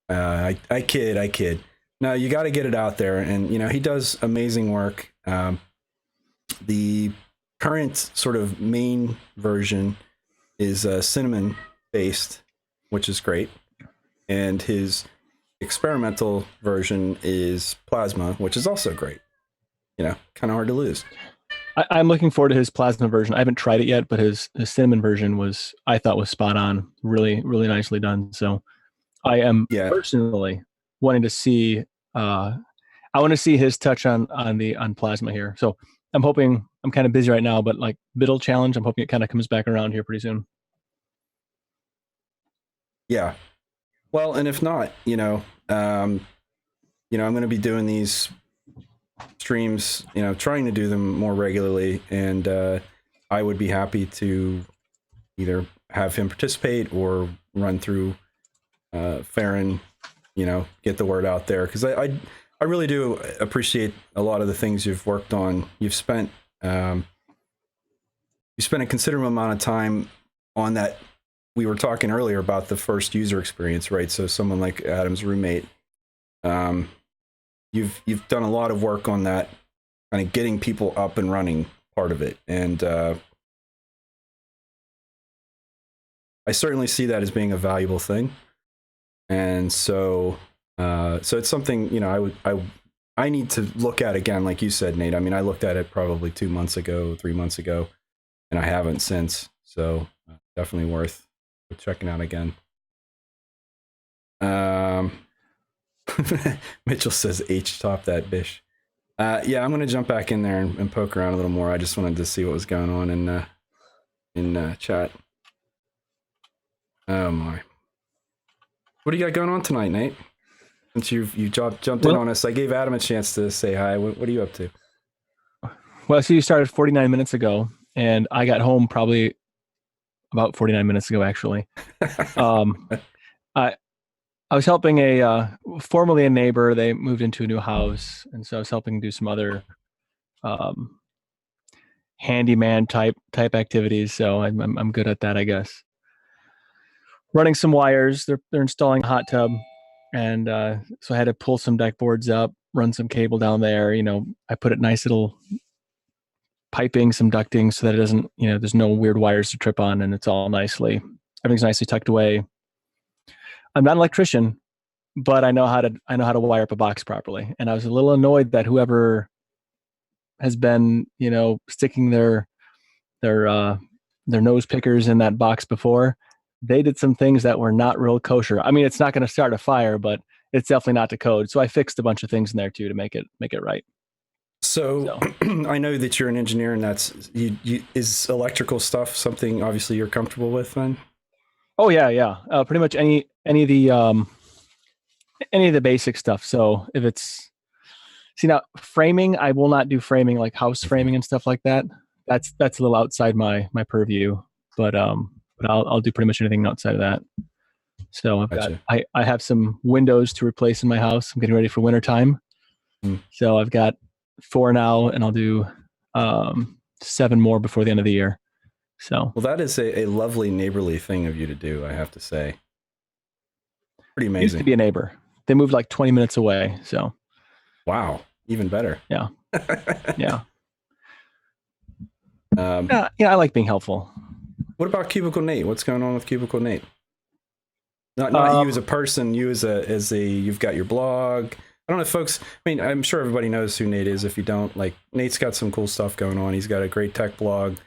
I kid. No, you got to get it out there, and he does amazing work. The current sort of main version is Cinnamon based, which is great, and his experimental version is Plasma, which is also great. Kind of hard to lose. I'm looking forward to his Plasma version. I haven't tried it yet, but his Cinnamon version I thought was spot on. Really, really nicely done. So I am personally wanting to see. I want to see his touch on Plasma here. So I'm hoping. I'm kind of busy right now, but like Biddle Challenge, I'm hoping it kind of comes back around here pretty soon. Yeah. Well, and if not, I'm going to be doing these streams, trying to do them more regularly, and I would be happy to either have him participate or run through Farron, get the word out there, because I really do appreciate a lot of the things you've worked on. You spent a considerable amount of time on that. We were talking earlier about the first user experience, right? So someone like Adam's roommate, you've done a lot of work on that, kind of getting people up and running part of it, and I certainly see that as being a valuable thing. And so it's something I need to look at again, like you said, Nate. I mean, I looked at it probably 2 months ago, 3 months ago, and I haven't since. So definitely worth checking out again. Mitchell says H top that bish. Yeah, I'm gonna jump back in there and poke around a little more. I just wanted to see what was going on in chat. Oh my. What do you got going on tonight, Nate? Since you jumped in on us, I gave Adam a chance to say hi. What are you up to? Well, so you started 49 minutes ago, and I got home probably about 49 minutes ago, actually. Um, I was helping formerly a neighbor. They moved into a new house, and so I was helping do some other handyman type activities. So I'm good at that, I guess. Running some wires. They're installing a hot tub, and so I had to pull some deck boards up, run some cable down there. I put it nice little piping, some ducting, so that it doesn't, there's no weird wires to trip on, and everything's nicely tucked away. I'm not an electrician, but I know how to wire up a box properly. And I was a little annoyed that whoever has been, sticking their nose pickers in that box before, they did some things that were not real kosher. I mean, it's not going to start a fire, but it's definitely not to code. So I fixed a bunch of things in there too to make it right. So I know that you're an engineer, and that's is electrical stuff something obviously you're comfortable with then? Oh yeah. Pretty much any of the basic stuff. So if it's now framing, I will not do framing like house framing and stuff like that. That's a little outside my purview. But I'll do pretty much anything outside of that. So I have some windows to replace in my house. I'm getting ready for winter time. So I've got 4 now, and I'll do 7 more before the end of the year. So well, that is a lovely neighborly thing of you to do, I have to say. Pretty amazing. Used to be a neighbor. They moved like 20 minutes away. So wow, even better. Yeah. Yeah. I like being helpful. What about Cubicle Nate? What's going on with Cubicle Nate? Not you as a person, you as a you've got your blog. I don't know if folks, I mean, I'm sure everybody knows who Nate is. If you don't, like, Nate's got some cool stuff going on. He's got a great tech blog.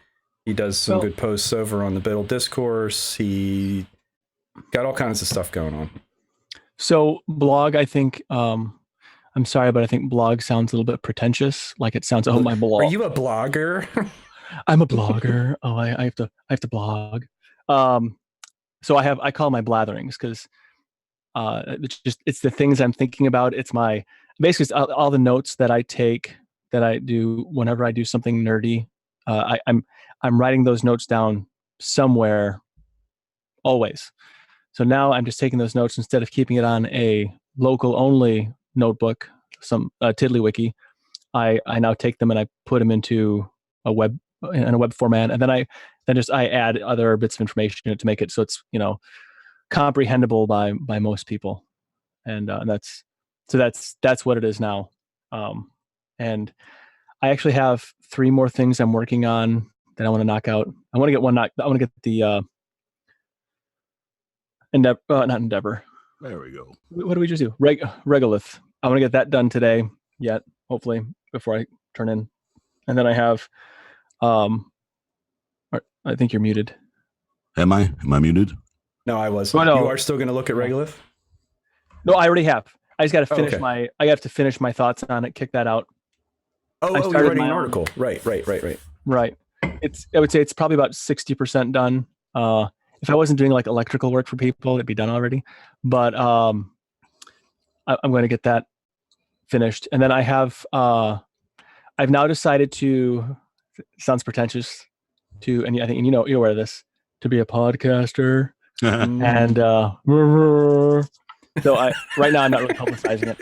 He does some good posts over on the Biddle Discourse. He got all kinds of stuff going on. So blog, I think, I'm sorry, but I think blog sounds a little bit pretentious. Like it sounds, my blog. Are you a blogger? I'm a blogger. Oh, I have to blog. So I call my blatherings because it's the things I'm thinking about. It's basically all the notes that I take, that I do whenever I do something nerdy. I'm writing those notes down somewhere always. So now I'm just taking those notes instead of keeping it on a local only notebook, some Tiddlywiki. I now take them and I put them into a web format, and then I add other bits of information to make it so it's comprehensible by most people, and that's what it is now. And I actually have 3 more things I'm working on that I want to knock out. I want to get the not Endeavor. There we go. What do we just do? Regolith. I want to get that done today, hopefully before I turn in. And then I have, I think you're muted. Am I muted? No, I was. Oh, no. You are still going to look at Regolith? No, I already have. I just got to finish I have to finish my thoughts on it, kick that out. Oh, you're writing an article. Right. Right. I would say it's probably about 60% done. If I wasn't doing like electrical work for people, it'd be done already. But I'm going to get that finished. And then I have, I've now decided to, sounds pretentious and I think, you're aware of this, to be a podcaster. And so right now I'm not really publicizing it.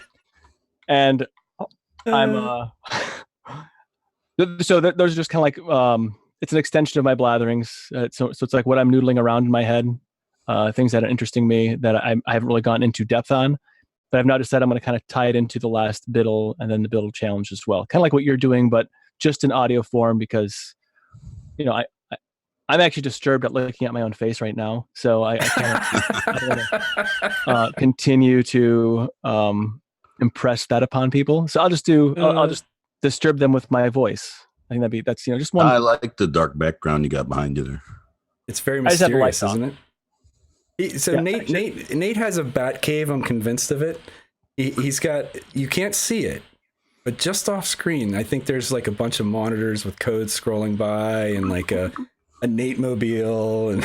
And I'm, so those are just kind of like, it's an extension of my blatherings. So it's like what I'm noodling around in my head, things that are interesting me that I haven't really gone into depth on, but I've now decided I'm going to kind of tie it into the last Biddle and then the Biddle challenge as well. Kind of like what you're doing, but just in audio form, because, I'm actually disturbed at looking at my own face right now. So I can't continue to impress that upon people. So I'll just disturb them with my voice. I think that's just one. I like the dark background you got behind you there. It's very mysterious, isn't it? So yeah, Nate has a bat cave. I'm convinced of it. He's got, you can't see it, but just off screen, I think there's like a bunch of monitors with codes scrolling by and like a Nate mobile. And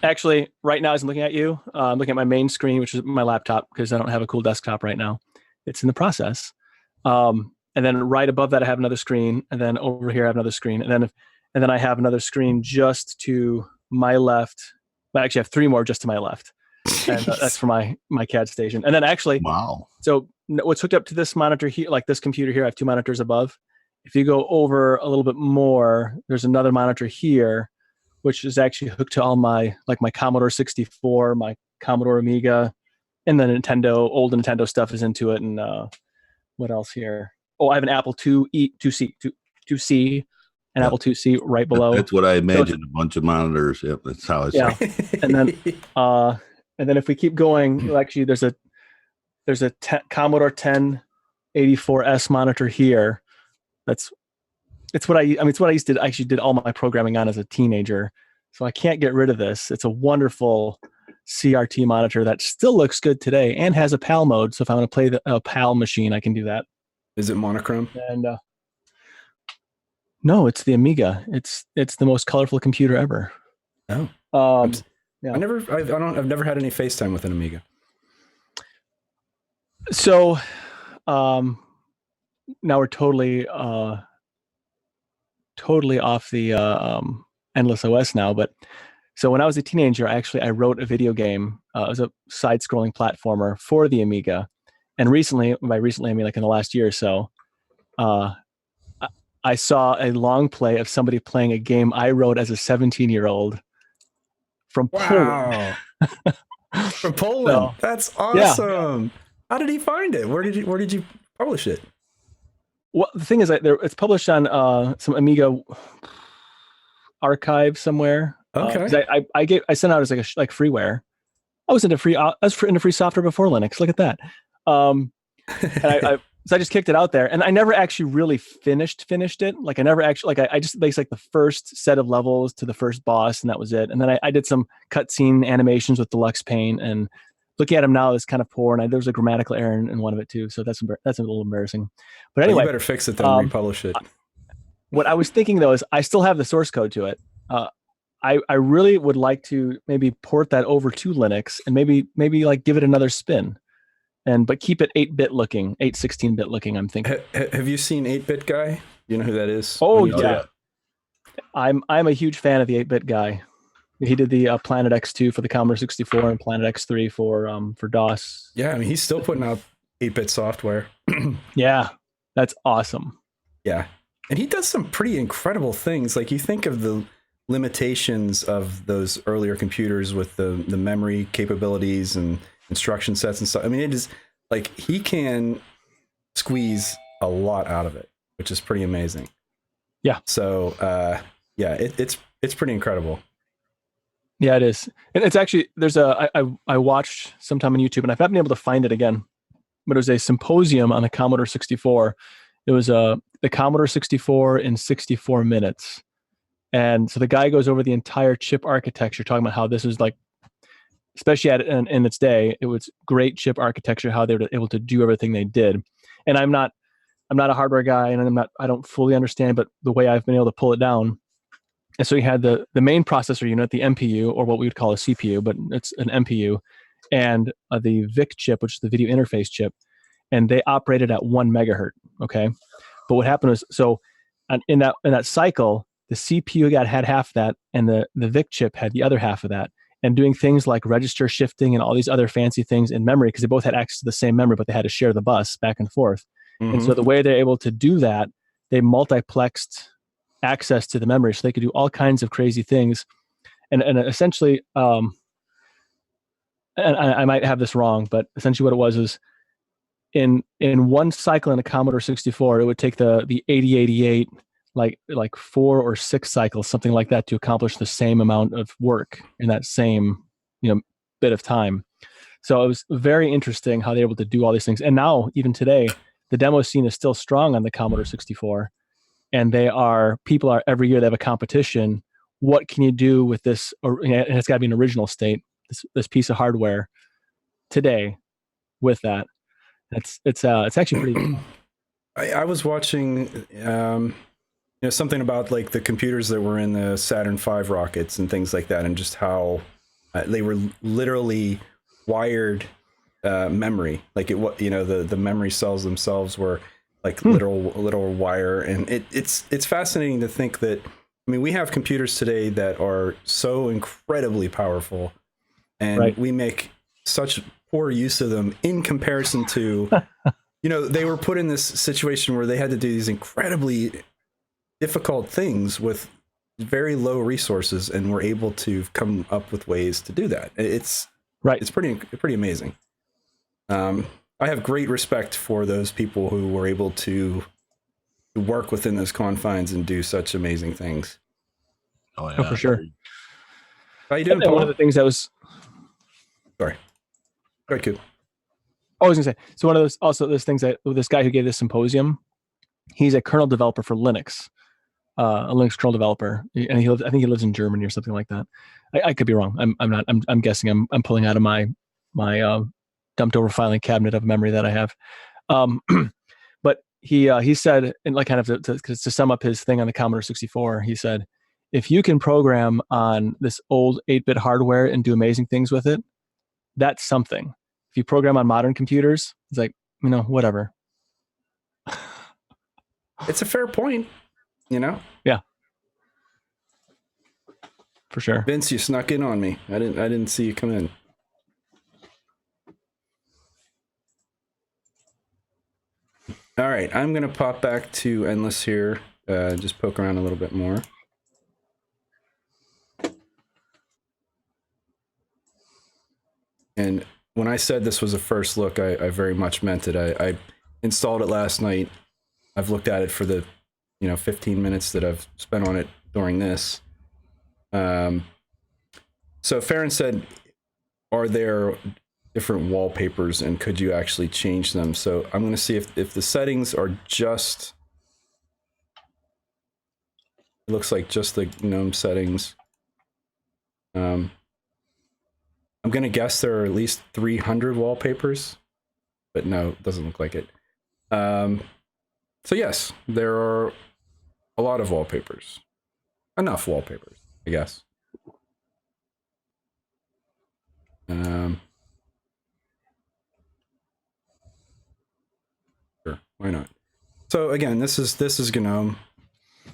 actually, right now as I'm looking at you, I'm looking at my main screen, which is my laptop because I don't have a cool desktop right now. It's in the process. and then right above that I have another screen, and then over here I have another screen, and then I have another screen just to my left. I actually have 3 more just to my left, and that's for my CAD station. And then actually, Wow. so what's hooked up to this monitor here, like this computer here, I have 2 monitors above. If you go over a little bit more, there's another monitor here, which is actually hooked to all my Commodore 64, my Commodore Amiga, and then old Nintendo stuff is into it. And what else here? Oh, I have an Apple IIc, an Apple IIc right below. That's what I imagined. A bunch of monitors. Yep, that's how I saw it. And then if we keep going, actually there's a Commodore 1084S monitor here. It's what I used to actually did all my programming on as a teenager. So I can't get rid of this. It's a wonderful CRT monitor that still looks good today and has a PAL mode. So if I want to play a PAL machine, I can do that. Is it monochrome? And no, it's the Amiga. It's the most colorful computer ever. Oh. Yeah. I've never had any FaceTime with an Amiga. So now we're totally off the Endless OS now, but so when I was a teenager, I wrote a video game. It was a side-scrolling platformer for the Amiga, and by recently I mean like in the last year or so, I saw a long play of somebody playing a game I wrote as a 17-year-old from Poland. From Poland. So, that's awesome. Yeah. How did he find it? Where did you publish it? Well, the thing is that it's published on some Amiga archive somewhere. Okay. I sent out as like freeware. I was into free software before Linux. Look at that. And so I just kicked it out there, and I never actually really finished it. Like I never actually I just based like the first set of levels to the first boss, and that was it. And then I did some cutscene animations with Deluxe Paint, and looking at them now is kind of poor. And there was a grammatical error in one of it too, so that's a little embarrassing. But anyway, you better fix it then. Republish it. What I was thinking though is I still have the source code to it. I really would like to maybe port that over to Linux and maybe like give it another spin. But keep it 8-bit looking, 16-bit looking, I'm thinking. Have you seen 8-Bit Guy? You know who that is? Oh, yeah. I'm a huge fan of the 8-Bit Guy. He did the Planet X2 for the Commodore 64 and Planet X3 for DOS. Yeah, I mean, he's still putting out 8-bit software. Yeah, that's awesome. Yeah. And he does some pretty incredible things. Like you think of the limitations of those earlier computers with the memory capabilities and instruction sets and stuff. I mean, it is like he can squeeze a lot out of it, which is pretty amazing. Yeah. So it's pretty incredible. Yeah, it is. And it's actually I watched sometime on YouTube, and I've not been able to find it again, but it was a symposium on the Commodore 64. It was the Commodore 64 in 64 minutes. And so the guy goes over the entire chip architecture, talking about how this is like, especially in its day, it was great chip architecture, how they were able to do everything they did. And I'm not a hardware guy, and I don't fully understand, but the way I've been able to pull it down. And so you had the main processor unit, the MPU, or what we would call a CPU, but it's an MPU, and the VIC chip, which is the video interface chip, and they operated at 1 megahertz. Okay, but what happened was, so in that cycle, the CPU had half that, and the VIC chip had the other half of that, and doing things like register shifting and all these other fancy things in memory, because they both had access to the same memory, but they had to share the bus back and forth. Mm-hmm. And so the way they're able to do that, they multiplexed access to the memory, so they could do all kinds of crazy things. And essentially, and I might have this wrong, but essentially what it was is in one cycle in a Commodore 64, it would take the 8088 like 4 or 6 cycles, something like that, to accomplish the same amount of work in that same bit of time. So it was very interesting how they're able to do all these things. And now, even today, the demo scene is still strong on the Commodore 64. And people are every year they have a competition. What can you do with this? And it's got to be an original state. This piece of hardware today with that. It's actually pretty. I was watching, something about like the computers that were in the Saturn V rockets and things like that, and just how they were literally wired memory. Like the memory cells themselves were like literal wire. And it's fascinating to think that, I mean, we have computers today that are so incredibly powerful, and we make such poor use of them in comparison to, you know, they were put in this situation where they had to do these incredibly difficult things with very low resources, and were able to come up with ways to do that. It's pretty amazing. I have great respect for those people who were able to work within those confines and do such amazing things. Oh, yeah. Oh, for sure. How you doing, And Paul? one of the things that was... Sorry. Go ahead, Coop. I was going to say, so one of those things that this guy who gave this symposium, he's a kernel developer for Linux, a Linux kernel developer, and I think he lives in Germany or something like that. I could be wrong. I'm not. I'm guessing. I'm pulling out of my dumped over filing cabinet of memory that I have. But he said, and like kind of to sum up his thing on the Commodore 64, he said, if you can program on this old 8-bit hardware and do amazing things with it, that's something. If you program on modern computers, it's like, you know, whatever. It's a fair point, you know? Yeah. For sure. Vince, you snuck in on me. I didn't see you come in. All right, I'm gonna pop back to Endless here, just poke around a little bit more. And when I said this was a first look, I very much meant it. I installed it last night. I've looked at it for the 15 minutes that I've spent on it during this. So Farron said, are there different wallpapers and could you actually change them? So I'm going to see if the settings are just, it looks like just the GNOME settings. I'm going to guess there are at least 300 wallpapers, but no, it doesn't look like it. So yes, there are a lot of wallpapers. Enough wallpapers, I guess. Sure, why not? So again, this is GNOME.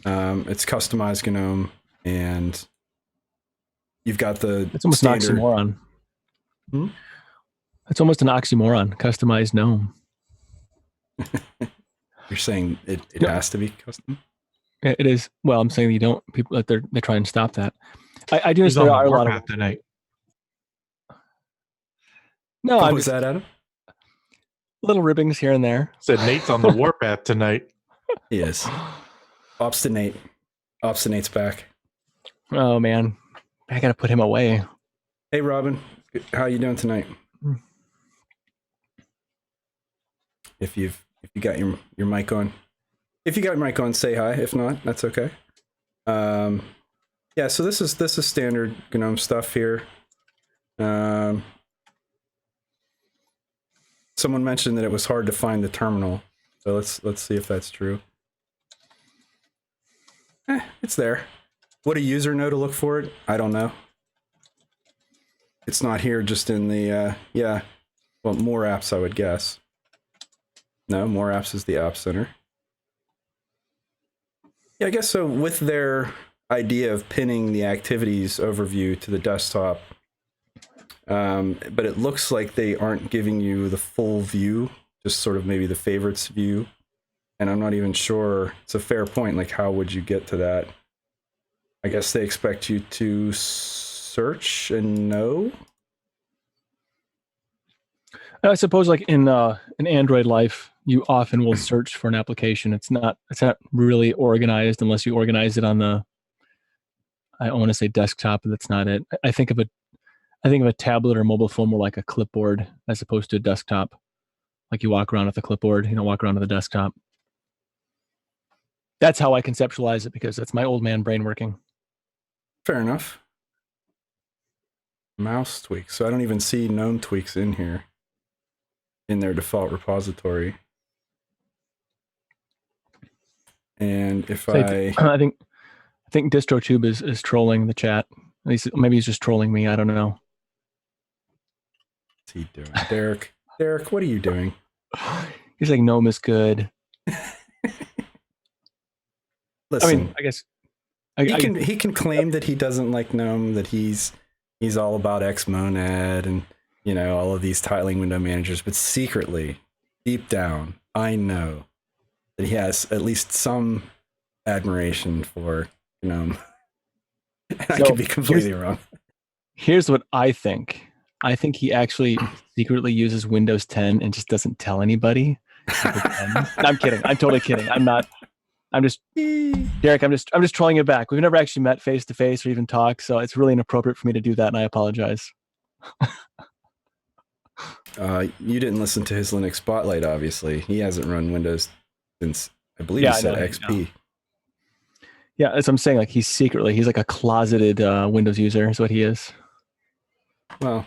It's customized GNOME, and you've got the It's almost standard... an oxymoron. It's almost an oxymoron. Customized GNOME. You're saying it has to be custom? It is. Well, I'm saying you don't. People they try and stop that. I do. He's There on are the a lot warpath of. tonight. No, What I'm was just, that, Adam? little ribbings here and there. Said Nate's on the warpath tonight. He is. Obstinate. Obstinate's back. Oh man, I gotta put him away. Hey, Robin. How you doing tonight? If you got your mic on. If you got your mic on, say hi. If not, that's okay. Yeah, so this is standard GNOME stuff here. Someone mentioned that it was hard to find the terminal. So let's see if that's true. It's there. Would a user know to look for it? I don't know. It's not here just in the, yeah. Well, more apps, I would guess. No, more apps is the App Center. Yeah, I guess so. With their idea of pinning the activities overview to the desktop, but it looks like they aren't giving you the full view, just sort of maybe the favorites view. And I'm not even sure, it's a fair point, like how would you get to that? I guess they expect you to search and know? I suppose, like in Android life, you often will search for an application. It's not really organized unless you organize it on the. I want to say desktop, but that's not it. I think of a tablet or mobile phone more like a clipboard as opposed to a desktop. Like you walk around with a clipboard, you don't walk around with a desktop. That's how I conceptualize it because that's my old man brain working. Fair enough. Mouse tweaks. So I don't even see GNOME tweaks in here. In their default repository. And if So I think DistroTube is trolling the chat. At least maybe he's just trolling me. I don't know. What's he doing? Derek, what are you doing? He's like, GNOME is good. listen, I mean, I guess he can claim that he doesn't like GNOME, that he's all about Xmonad and all of these tiling window managers, but secretly, deep down, I know that he has at least some admiration for GNOME. I could be completely wrong. Here's what I think. I think he actually secretly uses Windows 10 and just doesn't tell anybody. I'm kidding. I'm totally kidding. I'm not. I'm just, Derek. I'm just trolling you back. We've never actually met face to face or even talked, so it's really inappropriate for me to do that, and I apologize. You didn't listen to his Linux Spotlight, obviously. He hasn't run Windows since, I believe he said XP. Yeah, as I'm saying, like he's like a closeted Windows user is what he is. Well,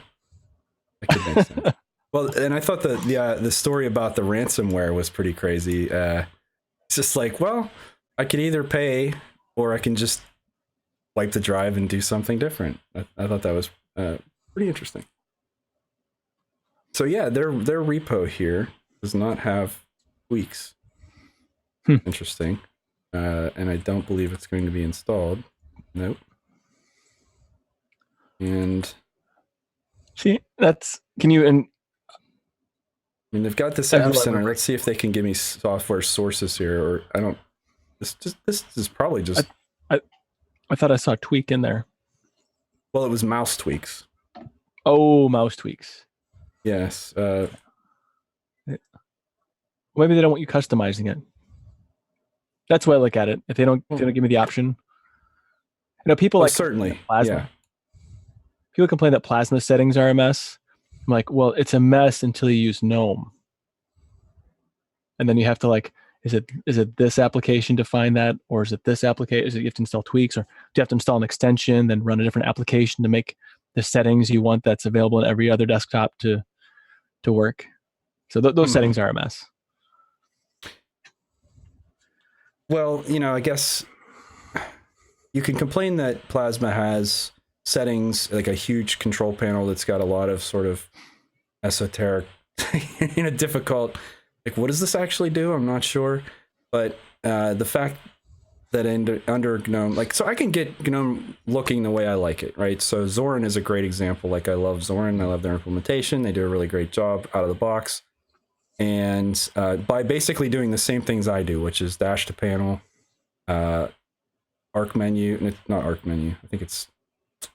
that could make sense. Well, and I thought the story about the ransomware was pretty crazy. It's just like, well, I could either pay or I can just wipe the drive and do something different. I thought that was pretty interesting. So yeah, their repo here does not have tweaks. Interesting. And I don't believe it's going to be installed. Nope. And see, I mean, they've got this App Center. Let's see if they can give me software sources here, or I don't. This is probably just. I thought I saw a tweak in there. Well, it was mouse tweaks. Oh, mouse tweaks. Yes. Maybe they don't want you customizing it. That's the way I look at it. If they don't give me the option, people like certainly Plasma. Yeah. People complain that Plasma settings are a mess. I'm like, well, it's a mess until you use GNOME, and then you have to is it this application to find that, or is it this application? Is it you have to install tweaks, or do you have to install an extension, then run a different application to make the settings you want that's available in every other desktop to work? So those settings are a mess. Well, I guess you can complain that Plasma has settings, like a huge control panel that's got a lot of sort of esoteric, difficult, like, what does this actually do? I'm not sure. But the fact that under GNOME, so I can get GNOME looking the way I like it, right? So Zorin is a great example. Like, I love Zorin. I love their implementation. They do a really great job out of the box. And by basically doing the same things I do, which is dash to panel, arc menu, not arc menu. I think it's,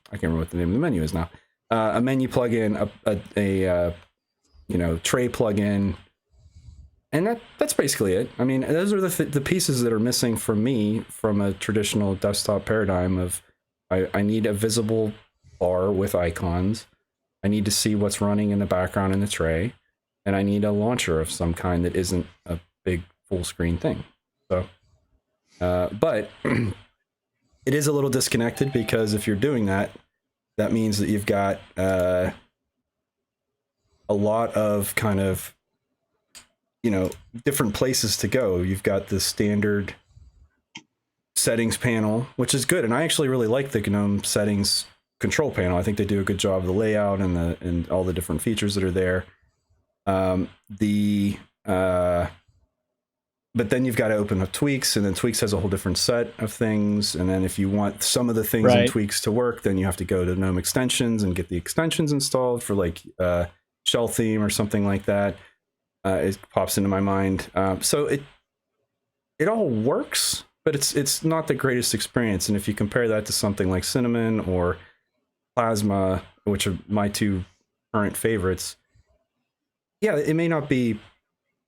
I can't remember what the name of the menu is now. A menu plugin, a tray plugin, and that's basically it. I mean, those are the pieces that are missing for me from a traditional desktop paradigm of I need a visible bar with icons. I need to see what's running in the background in the tray, and I need a launcher of some kind that isn't a big full screen thing. So, but it is a little disconnected, because if you're doing that, that means that you've got a lot of kind of, different places to go. You've got the standard settings panel, which is good. And I actually really like the GNOME settings control panel. I think they do a good job of the layout and all the different features that are there. But then you've got to open up Tweaks, and then Tweaks has a whole different set of things. And then if you want some of the things in Tweaks to work, then you have to go to GNOME extensions and get the extensions installed for shell theme or something like that. It pops into my mind. So it all works, but it's not the greatest experience. And if you compare that to something like Cinnamon or Plasma, which are my two current favorites, yeah, it may not be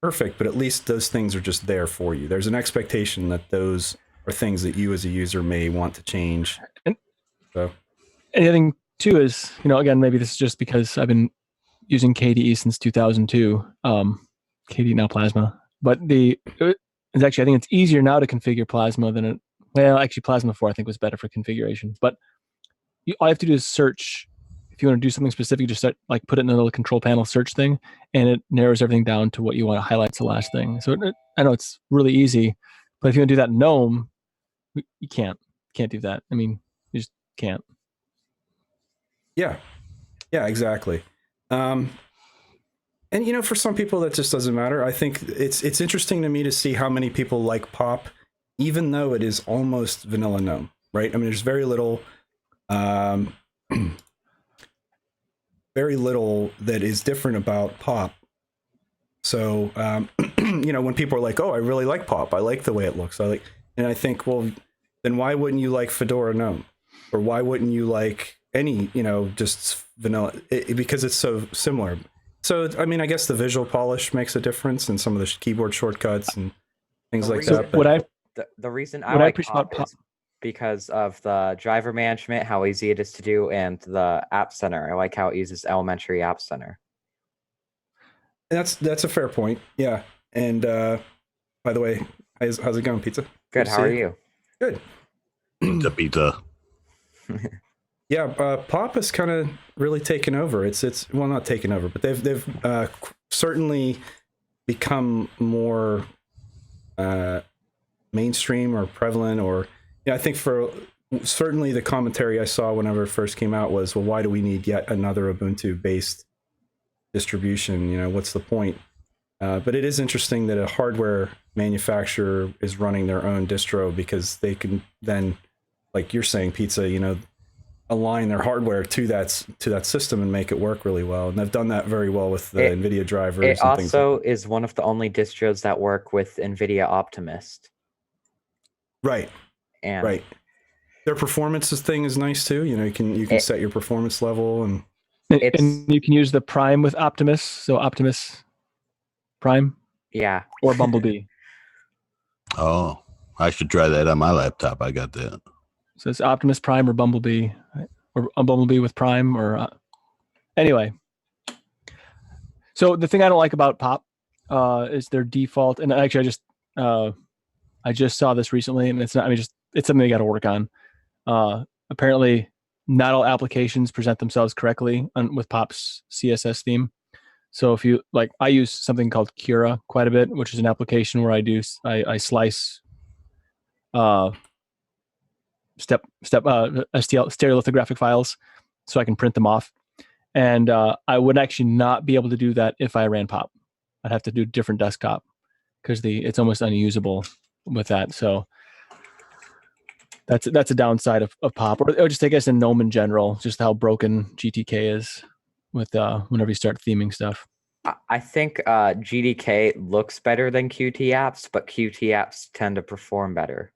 perfect, but at least those things are just there for you. There's an expectation that those are things that you as a user may want to change. And the other thing too is, again, maybe this is just because I've been using KDE since 2002, KDE now Plasma, but it's actually, I think it's easier now to configure Plasma than actually Plasma 4 I think was better for configuration, but all you have to do is search. If you want to do something specific, just put it in a little control panel search thing, and it narrows everything down to what you want to highlight as the last thing. So I know it's really easy, but if you want to do that in GNOME, you can't do that. I mean, you just can't. Yeah, exactly. And for some people that just doesn't matter. I think it's interesting to me to see how many people like pop even though it is almost vanilla GNOME, right? I mean, there's very little, very little that is different about Pop. So, when people are like, "Oh, I really like Pop. I like the way it looks. And I think, well, then why wouldn't you like Fedora GNOME, or why wouldn't you like any, just vanilla? Because it's so similar. So, I mean, I guess the visual polish makes a difference, and some of the keyboard shortcuts and things like that. But the reason I like Pop is because of the driver management, how easy it is to do, and the App Center. I like how it uses elementary App Center. That's a fair point. Yeah. And by the way, how's it going, Pizza? Good. How are you? Good. Pizza. Yeah, Pop has kind of really taken over. It's well, not taken over, but they've certainly become more mainstream or prevalent. Or I think for certainly the commentary I saw whenever it first came out was, well, why do we need yet another Ubuntu-based distribution? What's the point? But it is interesting that a hardware manufacturer is running their own distro, because they can then, like you're saying, Pizza, align their hardware to that system and make it work really well. And they've done that very well with the NVIDIA drivers. It also is one of the only distros that work with NVIDIA Optimist. Right. And right. Their performance thing is nice too. You can set your performance level, and you can use the Prime with Optimus. So Optimus Prime. Yeah. Or Bumblebee. Oh, I should try that on my laptop. I got that. So it's Optimus Prime or Bumblebee, or a Bumblebee with Prime, or anyway. So the thing I don't like about Pop is their default. And actually, I just saw this recently, and it's not. I mean, it's something they got to work on. Apparently, not all applications present themselves correctly with Pop's CSS theme. So if you like, I use something called Cura quite a bit, which is an application where I slice stereolithographic files so I can print them off. And I would actually not be able to do that if I ran Pop. I'd have to do different desktop because it's almost unusable with that. So that's a downside of Pop, or just I guess in GNOME in general, just how broken GTK is with whenever you start theming stuff. I think GDK looks better than Qt apps, but Qt apps tend to perform better.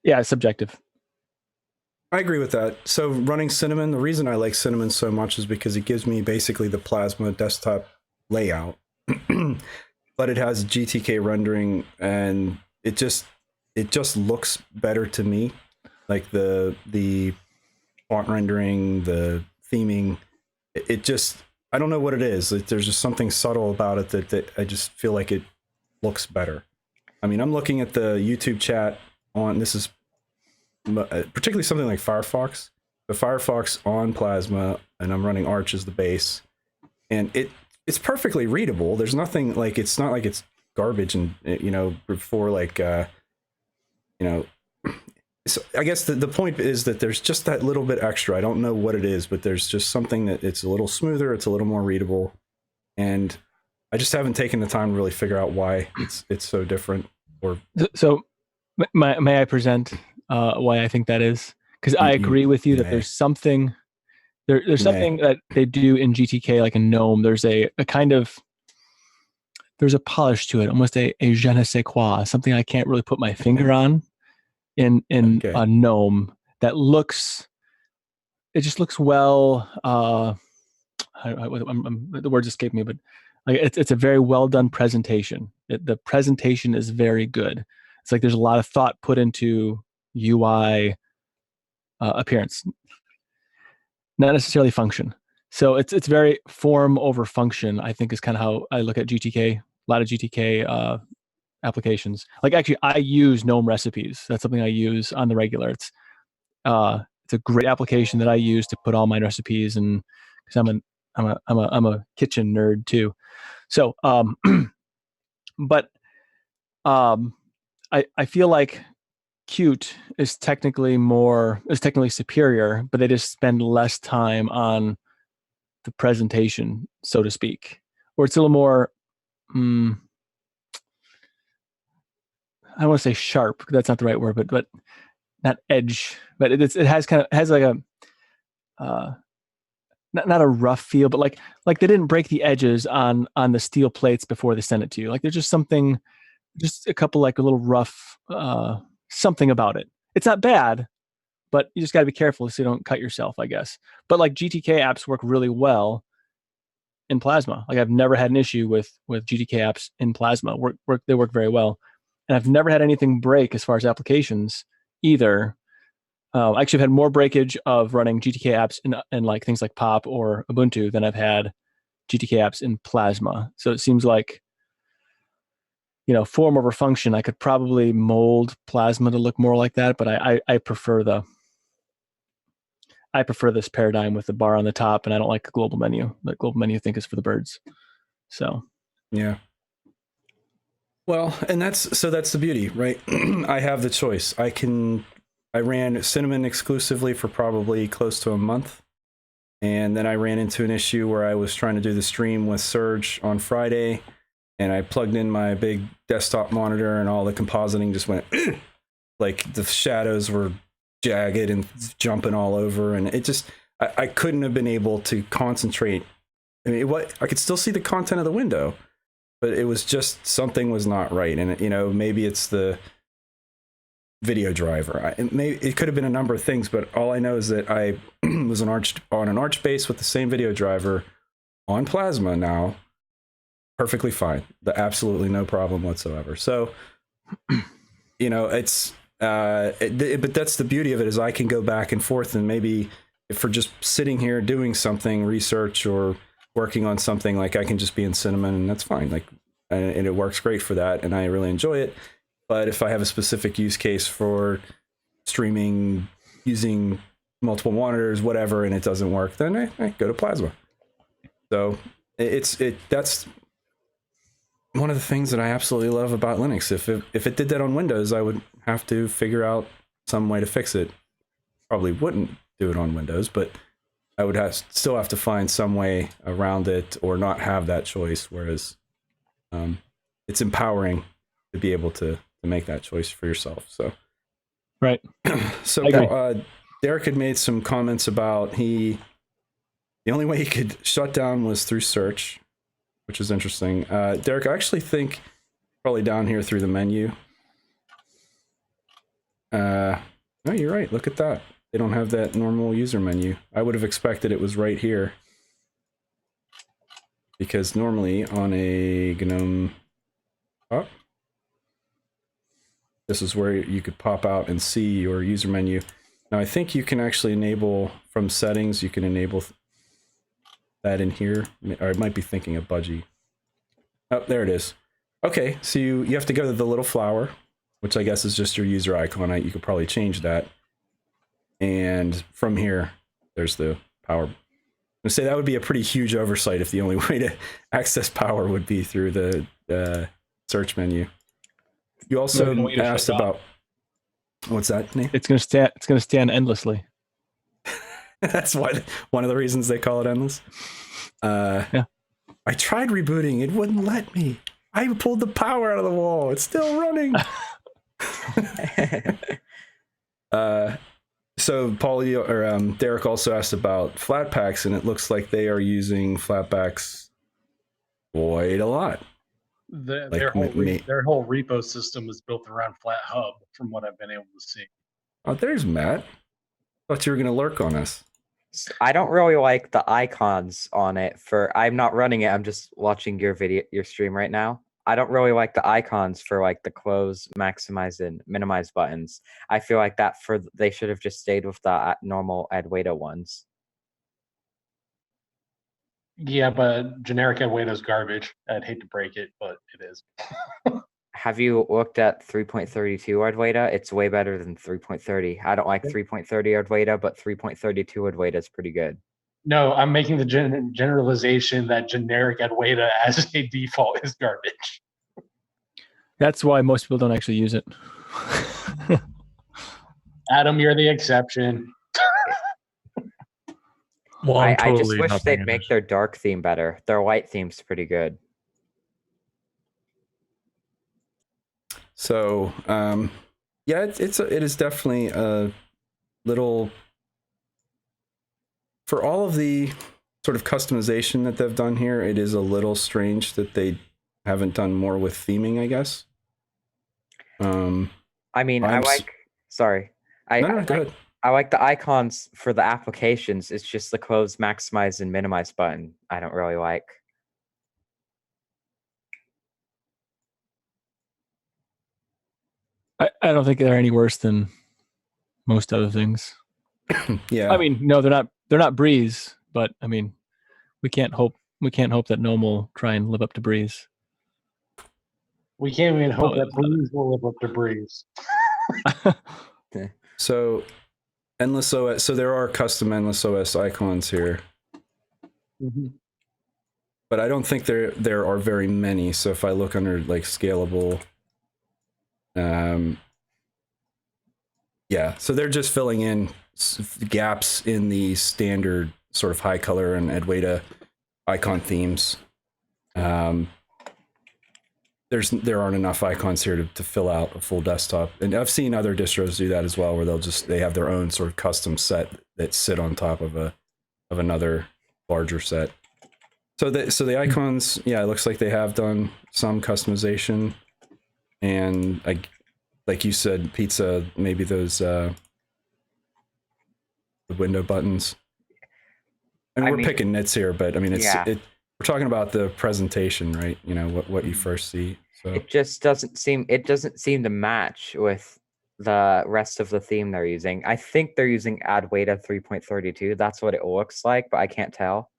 Yeah, it's subjective. I agree with that. So running Cinnamon, the reason I like Cinnamon so much is because it gives me basically the Plasma desktop layout, but it has GTK rendering, and it just looks better to me. Like the font rendering, the theming, it just, I don't know what it is. There's just something subtle about it that I just feel like it looks better. I mean, I'm looking at the YouTube chat on, this is particularly something like Firefox. The Firefox on Plasma, and I'm running Arch as the base, and it's perfectly readable. There's nothing like, it's not like it's garbage, and before like so I guess the point is that there's just that little bit extra. I don't know what it is, but there's just something that it's a little smoother, it's a little more readable, and I just haven't taken the time to really figure out why it's so different. Or so may I present why I think that is? Because I agree with you that there's something there's something that they do in GTK, like in GNOME. There's a kind of, there's a polish to it, almost a je ne sais quoi, something I can't really put my finger on in a GNOME that looks, it just looks well. The words escape me, but like it's a very well done presentation. The presentation is very good. It's like there's a lot of thought put into UI appearance, not necessarily function. So it's very form over function, I think, is kind of how I look at GTK. A lot of GTK applications. Like actually, I use GNOME recipes. That's something I use on the regular. It's a great application that I use to put all my recipes, and because I'm a kitchen nerd too. So but I feel like Qt is technically superior, but they just spend less time on the presentation, so to speak, or it's a little more I don't want to say sharp. That's not the right word, but not edge. But it has like a not a rough feel, but like they didn't break the edges on the steel plates before they sent it to you. Like there's just something, just a couple like a little rough something about it. It's not bad, but you just got to be careful so you don't cut yourself, I guess. But like GTK apps work really well in Plasma. Like I've never had an issue with GTK apps in Plasma. They work very well, and I've never had anything break as far as applications either. Actually, I've had more breakage of running GTK apps in like things like Pop or Ubuntu than I've had GTK apps in Plasma. So it seems like, form over function, I could probably mold Plasma to look more like that, but I prefer this paradigm with the bar on the top, and I don't like the global menu. The global menu I think is for the birds. So yeah. Well, and that's the beauty, right? I have the choice. I ran Cinnamon exclusively for probably close to a month. And then I ran into an issue where I was trying to do the stream with Surge on Friday, and I plugged in my big desktop monitor, and all the compositing just went like the shadows were jagged and jumping all over, and it just I couldn't have been able to concentrate. I mean, I could still see the content of the window, but it was just something was not right. And maybe it's the video driver. It could have been a number of things, but all I know is that I was on an Arch base with the same video driver on Plasma now, perfectly fine. Absolutely no problem whatsoever. So, it's but that's the beauty of it, is I can go back and forth, and maybe if we're just sitting here doing something, research or working on something, like I can just be in Cinnamon, and that's fine. Like, and it works great for that, and I really enjoy it. But if I have a specific use case for streaming, using multiple monitors, whatever, and it doesn't work, then I go to Plasma. So that's one of the things that I absolutely love about Linux. If it did that on Windows, I would have to figure out some way to fix it. Probably wouldn't do it on Windows, but I would still have to find some way around it, or not have that choice. Whereas it's empowering to be able to make that choice for yourself. So, right. So Derek had made some comments about the only way he could shut down was through search, which is interesting. Derek, I actually think probably down here through the menu. No, you're right. Look at that. They don't have that normal user menu. I would have expected it was right here, because normally on a GNOME, this is where you could pop out and see your user menu. Now, I think you can actually enable from settings, you can enable that in here, or I might be thinking of Budgie. Oh, there it is. Okay, so you have to go to the little flower, which I guess is just your user icon. You could probably change that. And from here, there's the power. I say that would be a pretty huge oversight if the only way to access power would be through the search menu. You also asked about what's that name? It's gonna stand endlessly. That's why one of the reasons they call it endless. Yeah. I tried rebooting; it wouldn't let me. I pulled the power out of the wall; it's still running. So Derek also asked about Flatpaks, and it looks like they are using Flatpaks quite a lot. Their whole repo system is built around FlatHub, from what I've been able to see. Oh, there's Matt. Thought you were going to lurk on us. I don't really like the icons on it. I'm not running it. I'm just watching your stream right now. I don't really like the icons for like the close, maximize, and minimize buttons. I feel like they should have just stayed with the normal Adwaita ones. Yeah, but generic Adwaita's garbage. I'd hate to break it, but it is. Have you looked at 3.32 Adwaita? It's way better than 3.30. I don't like 3.30 Adwaita, but 3.32 Adwaita is pretty good. No, I'm making the generalization that generic Adwaita as a default is garbage. That's why most people don't actually use it. Adam, you're the exception. Well, I just wish they'd make their dark theme better. Their light theme's pretty good. So yeah, it is definitely a little, for all of the sort of customization that they've done here, it is a little strange that they haven't done more with theming, I guess. I mean, I'm sorry. No, go ahead. I like the icons for the applications. It's just the close, maximize, and minimize button I don't really like. I don't think they're any worse than most other things. Yeah. I mean, no, they're not Breeze, but I mean, we can't hope that Gnome will try and live up to Breeze. We can't even hope Oh, that Breeze will live up to Breeze. So Endless OS. So there are custom Endless OS icons here, but I don't think there are very many. So if I look under like scalable, yeah. So they're just filling in gaps in the standard sort of high color and Adwaita icon themes. There aren't enough icons here to fill out a full desktop, and I've seen other distros do that as well, where they have their own sort of custom set that sit on top of another larger set. So the icons, yeah, it looks like they have done some customization, and like you said, Pizza, maybe those the window buttons. I mean, we're picking nits here, but I mean, we're talking about the presentation, right? You know, what you first see. So it just doesn't seem to match with the rest of the theme they're using. I think they're using Adwaita 3.32. That's what it looks like, but I can't tell.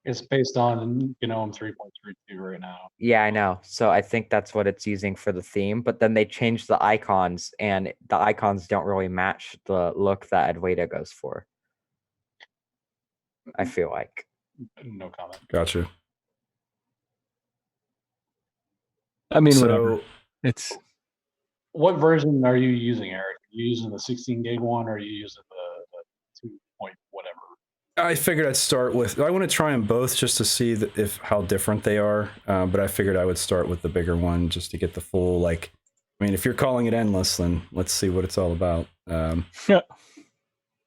It's based on GNOME 3.32 right now. Yeah, I know. So I think that's what it's using for the theme, but then they changed the icons, and the icons don't really match the look that Adwaita goes for. I feel like. No comment. Gotcha. I mean, whatever. It's. What version are you using, Eric? Are you using the 16 gig one, or are you using the 2 point whatever? I figured I'd start with. I want to try them both just to see how different they are. But I figured I would start with the bigger one just to get the full, like. I mean, if you're calling it endless, then let's see what it's all about. You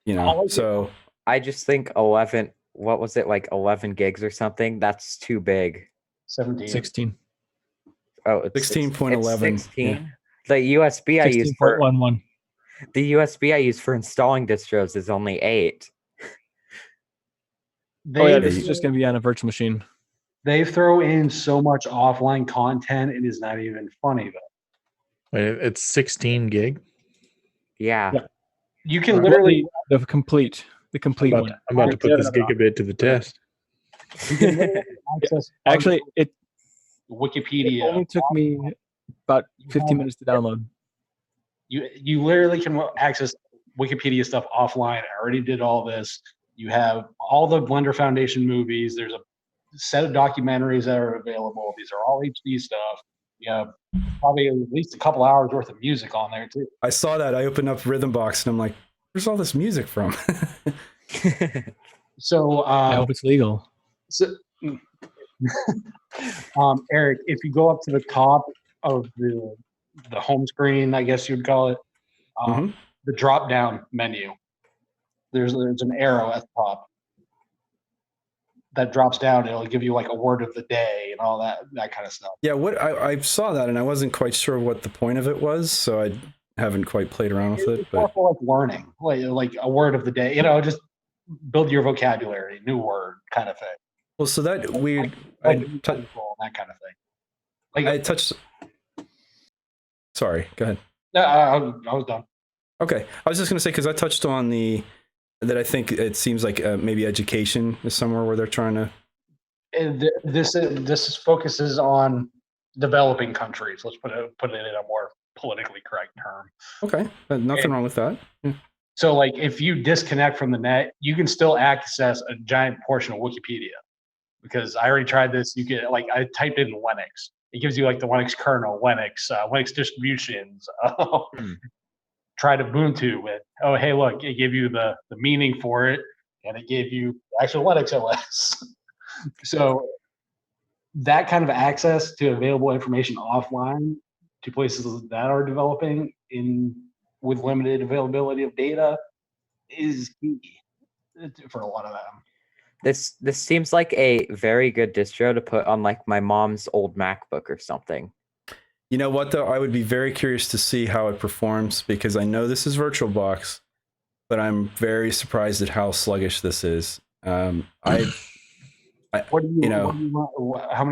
know, so I just think 11. What was it, like 11 gigs or something? That's too big. 16. Oh, it's 16.11. 16. Yeah. The USB I use for 16.11. the USB I use for installing distros is only 8. This is just going to be on a virtual machine. They throw in so much offline content, it is not even funny though. Wait, it's 16 gig. Yeah. You can literally the complete one. I'm about to put this gigabit to the test. You can literally access Actually, it Wikipedia. only took me about 15 minutes to download. You literally can access Wikipedia stuff offline. I already did all this. You have all the Blender Foundation movies. There's a set of documentaries that are available. These are all HD stuff. You have probably at least a couple hours worth of music on there too. I saw that. I opened up Rhythm Box and I'm like, where's all this music from? So I hope it's legal. So, Eric, if you go up to the top of the home screen, I guess you'd call it, the drop down menu, there's an arrow at the top that drops down. It'll give you like a word of the day and all that kind of stuff. Yeah, I saw that and I wasn't quite sure what the point of it was, so I haven't quite played around with it. But like learning, like a word of the day, just build your vocabulary, new word kind of thing. Well, so that weird, that kind of thing. Like I touched. Sorry, go ahead. No, I was done. Okay, I was just going to say, because I touched on that I think it seems like maybe education is somewhere where they're trying to. And this focuses on developing countries. Let's put it in a more politically correct term. Okay, nothing wrong with that. Yeah. So, like, if you disconnect from the net, you can still access a giant portion of Wikipedia. Because I already tried this. You can, like, I typed in Linux. It gives you like the Linux kernel, Linux distributions. Tried Ubuntu with, oh, hey, look, it gave you the meaning for it, and it gave you actual Linux OS. So that kind of access to available information offline to places that are developing with limited availability of data is key for a lot of them. This seems like a very good distro to put on like my mom's old MacBook or something. You know what though? I would be very curious to see how it performs because I know this is VirtualBox, but I'm very surprised at how sluggish this is. How many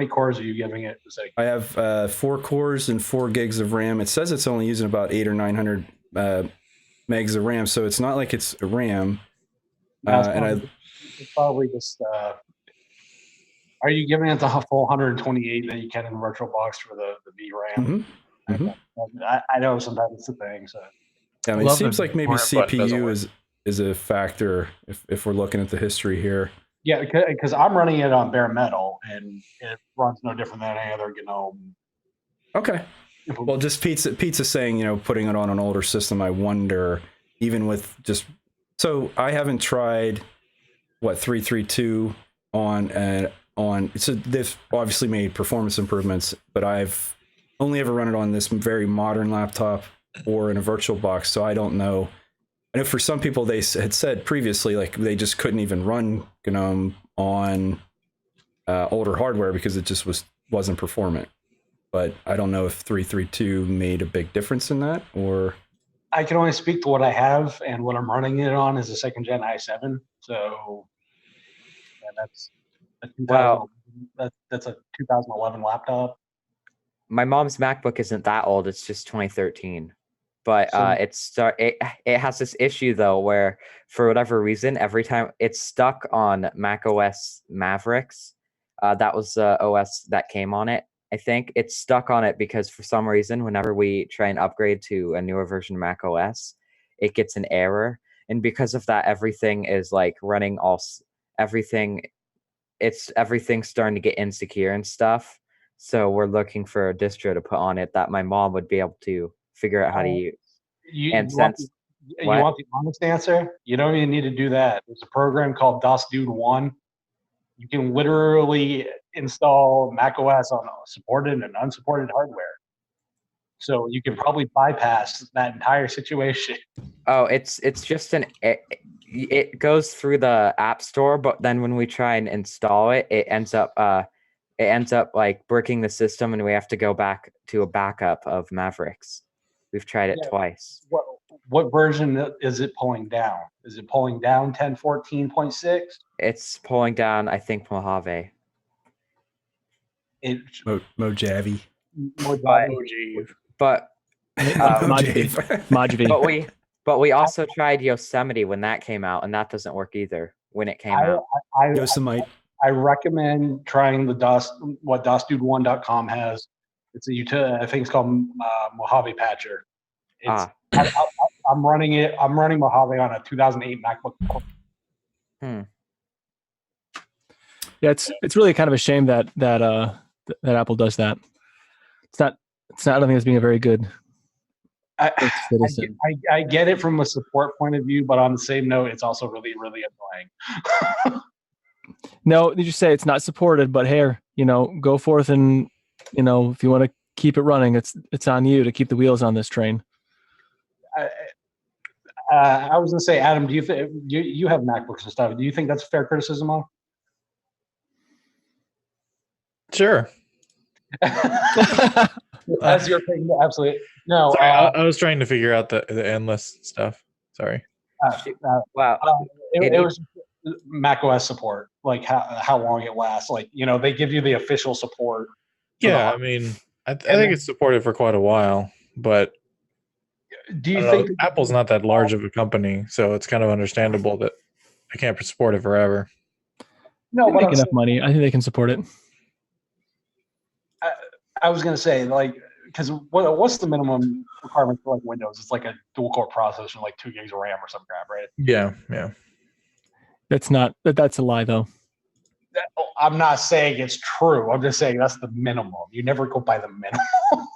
cores are you giving it? I have 4 cores and 4 gigs of RAM. It says it's only using about 800 or 900 megs of RAM, so it's not like it's a RAM. It's probably just. Are you giving it the full 128 that you can in VirtualBox for the VRAM? I know sometimes it's a thing. So yeah, I mean, it seems like maybe CPU is a factor if we're looking at the history here. Yeah, because I'm running it on bare metal and it runs no different than any other GNOME. Okay. Well, just Pizza saying, you know, putting it on an older system, I wonder, even with just... So I haven't tried, 332 on... So they've obviously made performance improvements, but I've only ever run it on this very modern laptop or in a VirtualBox, so I don't know. I know for some people they had said previously, like they just couldn't even run GNOME on older hardware because it just wasn't performant. But I don't know if 332 made a big difference in that, or... I can only speak to what I have, and what I'm running it on is a 2nd gen i7. So yeah, that's a 2011 laptop. My mom's MacBook isn't that old; it's just 2013. But it has this issue though, where for whatever reason, every time it's stuck on Mac OS Mavericks, that was the OS that came on it. I think it's stuck on it because for some reason, whenever we try and upgrade to a newer version of Mac OS, it gets an error, and because of that, everything is like running everything's starting to get insecure and stuff. So we're looking for a distro to put on it that my mom would be able to figure out how to use. You want the honest answer? You don't even need to do that. There's a program called DOS-Dude 1. You can literally install macOS on supported and unsupported hardware. So you can probably bypass that entire situation. Oh, it's just it goes through the App Store, but then when we try and install it, it ends up like bricking the system, and we have to go back to a backup of Mavericks. We've tried it twice. What version is it pulling down? Is it pulling down 10.14.6? It's pulling down, I think, Mojave. Mojave. But Mojave. But we also tried Yosemite when that came out, and that doesn't work either when it came out. Yosemite. I recommend trying what DOSDude1.com has. It's a utility. I think it's called Mojave Patcher. I'm running it. I'm running Mojave on a 2008 MacBook Pro. Yeah, it's really kind of a shame that Apple does that. It's not. I don't think it's being a very good citizen. I get it from a support point of view, but on the same note, it's also really, really annoying. No, did you say it's not supported? But here, go forth and if you want to keep it running, it's on you to keep the wheels on this train. I was going to say, Adam, do you think you have MacBooks and stuff? Do you think that's a fair criticism of? Sure. That's your thing, absolutely. No, sorry, I was trying to figure out the endless stuff. Sorry. Wow. It was Mac OS support, like how long it lasts. Like, they give you the official support. Yeah, I mean, I think it's supported for quite a while, but do you think Apple's not that large of a company, so it's kind of understandable that they can't support it forever. No, they make enough money. I think they can support it. I was going to say, like, because what's the minimum requirement for like Windows? It's like a dual core processor, like 2 gigs of RAM or some crap, right? Yeah. That's a lie, though. I'm not saying it's true. I'm just saying that's the minimum. You never go by the minimum.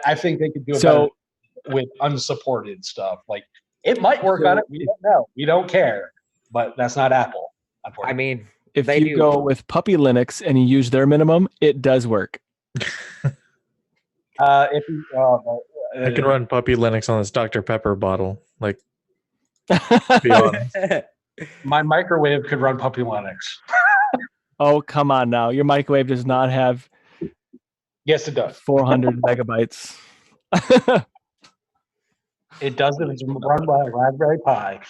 I think they could do it better with unsupported stuff. Like, it might work on it. We don't know. We don't care. But that's not Apple, unfortunately. I mean, if you go with Puppy Linux and you use their minimum, it does work. If you, I can run Puppy Linux on this Dr. Pepper bottle. Like, to be honest. my microwave could run Puppy Linux. Oh, come on now. Your microwave does not have Yes, it does. 400 megabytes. It does if it's run by a Raspberry Pi.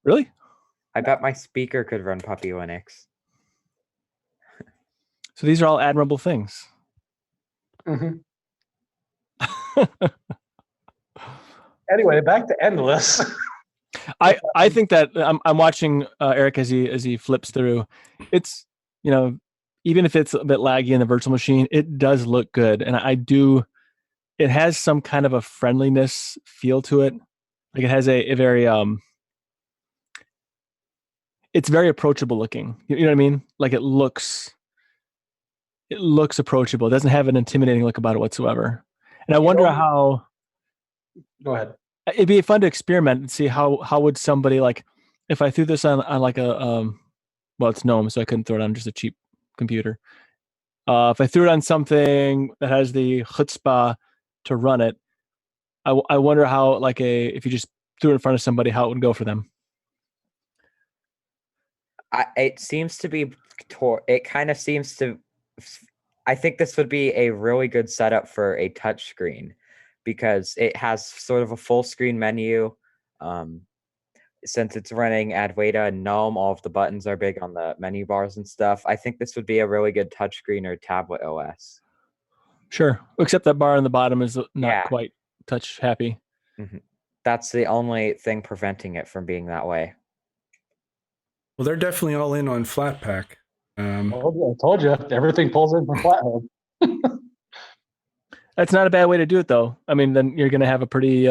Really? I bet my speaker could run Puppy Linux. So these are all admirable things. Mm-hmm. Anyway, back to Endless. I think that I'm watching Eric as he flips through. It's, you know, even if it's a bit laggy in the virtual machine, it does look good, and it has some kind of a friendliness feel to it. Like it has a very it's very approachable looking. You know what I mean? Like it looks approachable. It doesn't have an intimidating look about it whatsoever. And I wonder how. Go ahead. It'd be fun to experiment and see how would somebody, like, if I threw this on like a well, it's GNOME, so I couldn't throw it on just a cheap computer. If I threw it on something that has the chutzpah to run it, I wonder how, like, if you just threw it in front of somebody, how it would go for them. It seems to be. It kind of seems to. I think this would be a really good setup for a touchscreen, because it has sort of a full screen menu. Since it's running Adwaita and GNOME, all of the buttons are big on the menu bars and stuff. I think this would be a really good touchscreen or tablet OS. Sure, except that bar on the bottom is not Yeah. quite touch happy. Mm-hmm. That's the only thing preventing it from being that way. Well, they're definitely all in on Flatpak. I told you, everything pulls in from Flathead. That's not a bad way to do it, though. I mean, then you're going to have a pretty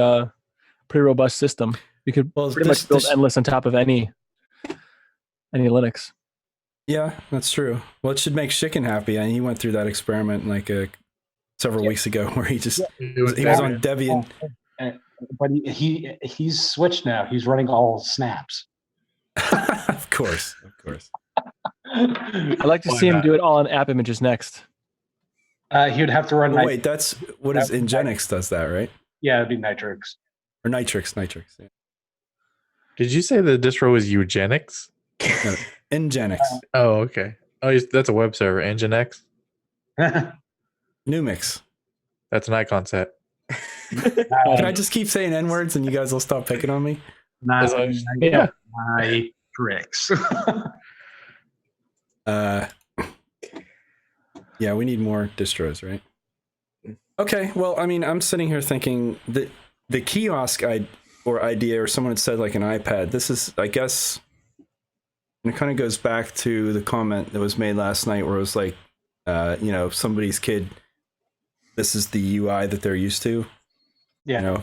robust system. You could pretty much build Endless on top of any Linux. Yeah, that's true. Well, it should make Chicken happy, and he went through that experiment like several weeks ago, where he was on Debian. But he's switched now. He's running all snaps. Of course. I'd like to see him do it all in app images next. He would have to run. Wait, that's what is Nginx does that, right? Yeah, it'd be Nitrix. Or Nitrix. Yeah. Did you say the distro is eugenics? No, Nginx. Oh, okay. Oh, that's a web server. Nginx? Numix. That's an icon set. Can I just keep saying N words and you guys will stop picking on me? Yeah. Nitrix. Yeah, we need more distros, right? Okay, well, I mean, I'm sitting here thinking that the kiosk idea, or someone had said like an iPad. This is, I guess, and it kind of goes back to the comment that was made last night, where it was like, somebody's kid. This is the UI that they're used to. Yeah,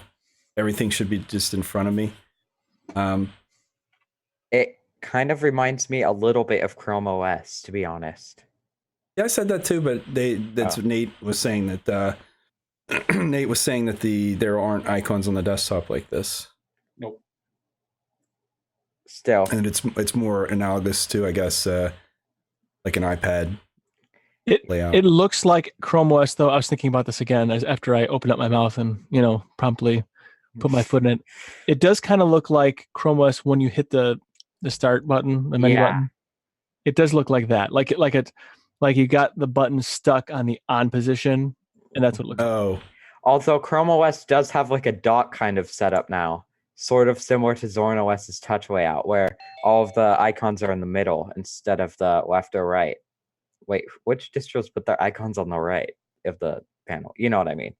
everything should be just in front of me. It kind of reminds me a little bit of Chrome OS, to be honest. Yeah, I said that too, but what Nate was saying, that Nate was saying that there aren't icons on the desktop like this. Nope. Still, and it's more analogous to, I guess, like an iPad layout. It looks like Chrome OS, though. I was thinking about this again after I opened up my mouth and promptly put my foot in it. It does kind of look like Chrome OS when you hit the start button, the menu button. It does look like that, like you got the button stuck on the on position, and that's what it looks like. Although Chrome OS does have like a dock kind of setup now, sort of similar to Zorin OS's touch layout, where all of the icons are in the middle instead of the left or right. Wait, which distros put their icons on the right of the panel? You know what I mean?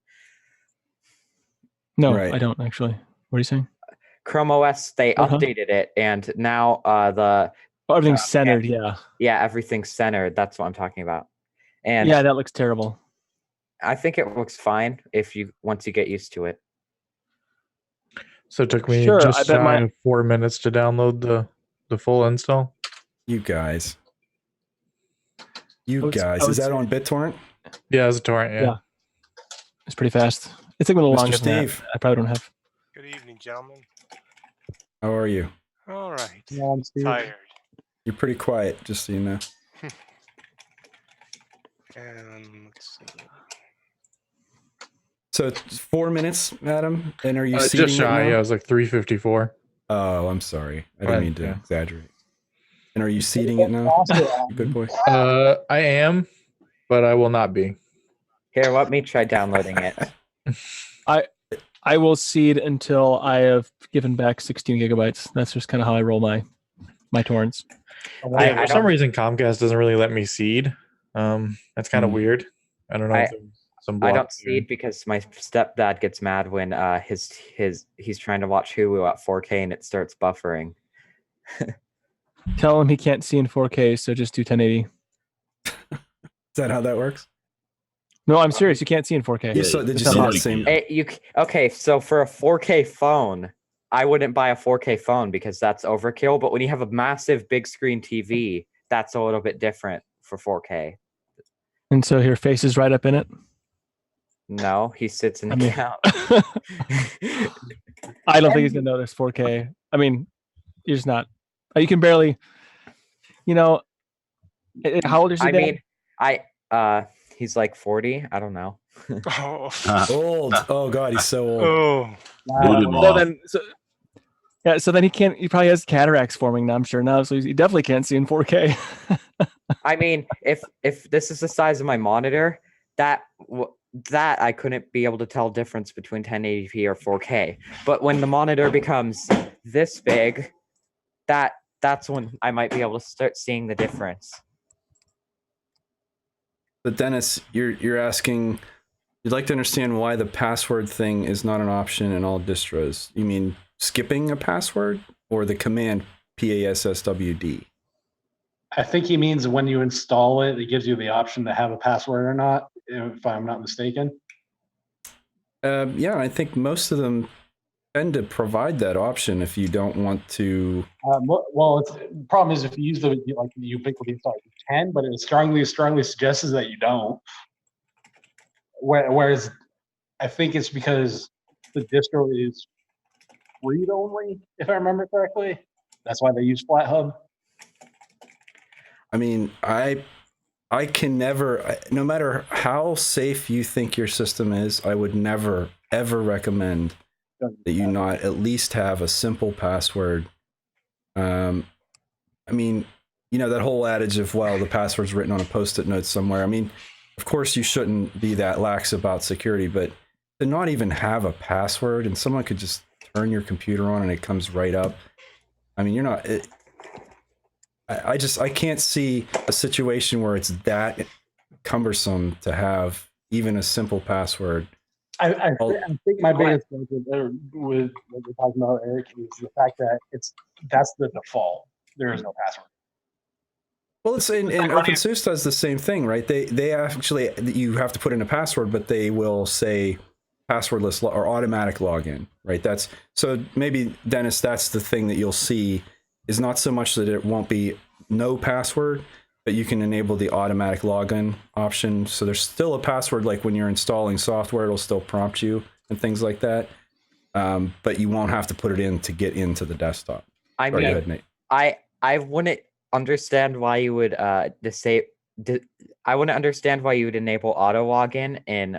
No, right. I don't actually. What are you saying? Chrome OS, they updated it, and now everything's centered. Yeah, everything's centered. That's what I'm talking about. And yeah, that looks terrible. I think it looks fine once you get used to it. So it took me just shy of 4 minutes to download the full install. You guys. Is that on BitTorrent? Yeah, it's a torrent. Yeah, it's pretty fast. It took me a little longer than that. I probably don't have. Good evening, gentlemen. How are you? All right. Yeah, I'm tired. You're pretty quiet, just so you know. And let's see. So it's 4 minutes, Adam. And are you seating just it shy. now? Yeah, it was like 3:54. Oh, I'm sorry. I didn't Right, mean to yeah. exaggerate. And are you seating it now? Good boy. I am, but I will not be. Here, let me try downloading it. I will seed until I have given back 16 gigabytes. That's just kind of how I roll my torrents. Yeah, I for some don't- reason Comcast doesn't really let me seed. That's kind of Hmm. weird. I don't know. I- if there's some I block don't there. see it because my stepdad gets mad when he's trying to watch Hulu at 4K and it starts buffering. Tell him he can't see in 4K, so just do 1080. Is that how that works? No, I'm serious. You can't see in 4K. You saw, did It's you not see that possible. same? Okay, so for a 4K phone, I wouldn't buy a 4K phone because that's overkill. But when you have a massive big screen TV, that's a little bit different for 4K. And so your face is right up in it. No, he sits in I the mean- couch. I don't think he's gonna notice 4K. I mean, you're just not. You can barely. How old is your I dad? mean, he's like 40. I don't know. Oh, Old. Oh God, he's so old. oh. Boot him So off. then, so then he can't. He probably has cataracts forming now. I'm sure now, so he definitely can't see in 4K. I mean, if this is the size of my monitor, that I couldn't be able to tell difference between 1080p or 4K. But when the monitor becomes this big, that's when I might be able to start seeing the difference. But Dennis, you're asking. You'd like to understand why the password thing is not an option in all distros. You mean skipping a password or the command PASSWD? I think he means when you install it, it gives you the option to have a password or not, if I'm not mistaken. Yeah, I think most of them tend to provide that option if you don't want to. Well, the problem is if you use the ubiquity install, you can, but it strongly suggests that you don't. Whereas I think it's because the distro is read only, if I remember correctly. That's why they use FlatHub. I mean, I can never, no matter how safe you think your system is, I would never ever recommend that you not at least have a simple password. I mean, that whole adage of, well, the password's written on a post-it note somewhere. I mean, of course you shouldn't be that lax about security, but to not even have a password and someone could just turn your computer on and it comes right up. I mean, you're not. I can't see a situation where it's that cumbersome to have even a simple password. I think my biggest thing with what we're talking about, Eric, is the fact that that's the default. There is no password. Well, it's in OpenSUSE does the same thing, right? They actually, you have to put in a password, but they will say passwordless or automatic login, right? So maybe, Dennis, that's the thing that you'll see is not so much that it won't be no password, but you can enable the automatic login option. So there's still a password, like when you're installing software, it'll still prompt you and things like that. But you won't have to put it in to get into the desktop. I Go mean, ahead, Nate. I wouldn't understand why you would I wouldn't understand why you would enable auto login in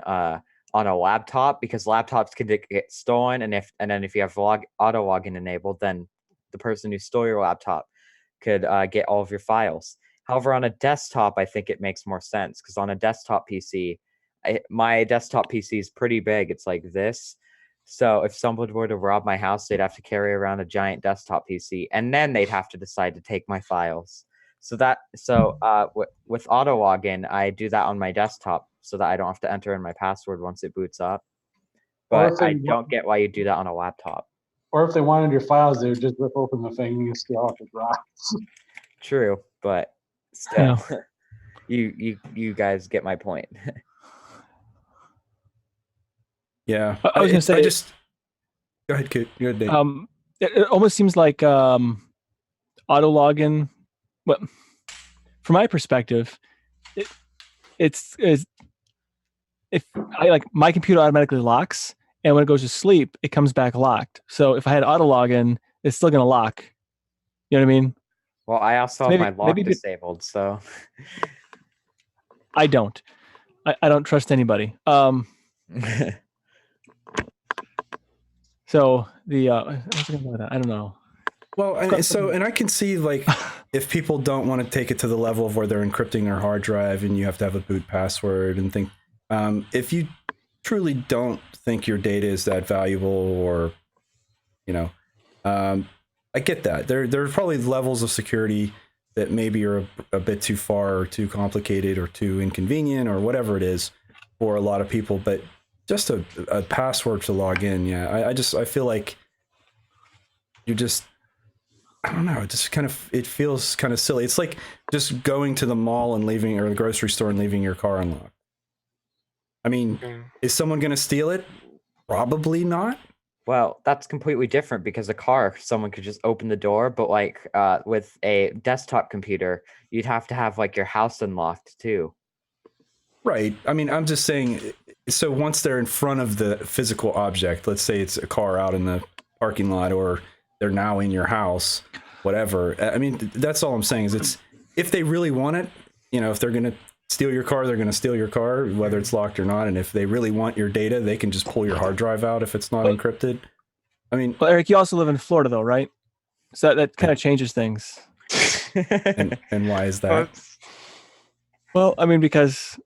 on a laptop, because laptops can get stolen, and then if you have auto login enabled, then the person who stole your laptop could get all of your files. However, on a desktop, I think it makes more sense, because on a desktop PC, my desktop PC is pretty big. It's like this. So if someone were to rob my house, they'd have to carry around a giant desktop PC, and then they'd have to decide to take my files. With auto login, I do that on my desktop so that I don't have to enter in my password once it boots up. But I don't get why you do that on a laptop. Or if they wanted your files, they would just rip open the thing and steal off the drives. True, but still, you guys get my point. Yeah, I was gonna say, go ahead, Kate. Go ahead, Nate. it almost seems like auto login. Well, from my perspective, it's if I like my computer automatically locks, and when it goes to sleep, it comes back locked. So if I had auto login, it's still gonna lock. You know what I mean? Well, I also have my lock disabled, so I don't. I don't trust anybody. So the I don't know. Well, and I can see like if people don't want to take it to the level of where they're encrypting their hard drive and you have to have a boot password and think, if you truly don't think your data is that valuable, or I get that there are probably levels of security that maybe are a bit too far or too complicated or too inconvenient or whatever it is for a lot of people, but just a password to log in, I feel like you're just, I don't know, it feels kind of silly. It's like just going to the mall and leaving, or the grocery store and leaving your car unlocked. I mean, is someone going to steal it? Probably not. Well, that's completely different, because a car, someone could just open the door, but like with a desktop computer, you'd have to have like your house unlocked too. Right. I mean, I'm just saying, so once they're in front of the physical object, let's say it's a car out in the parking lot, or they're now in your house, whatever. I mean, that's all I'm saying is it's, if they really want it, if they're going to steal your car, they're going to steal your car, whether it's locked or not. And if they really want your data, they can just pull your hard drive out if it's not encrypted. I mean, well, Eric, you also live in Florida though, right? So that kind of changes things. and why is that? Well, I mean, because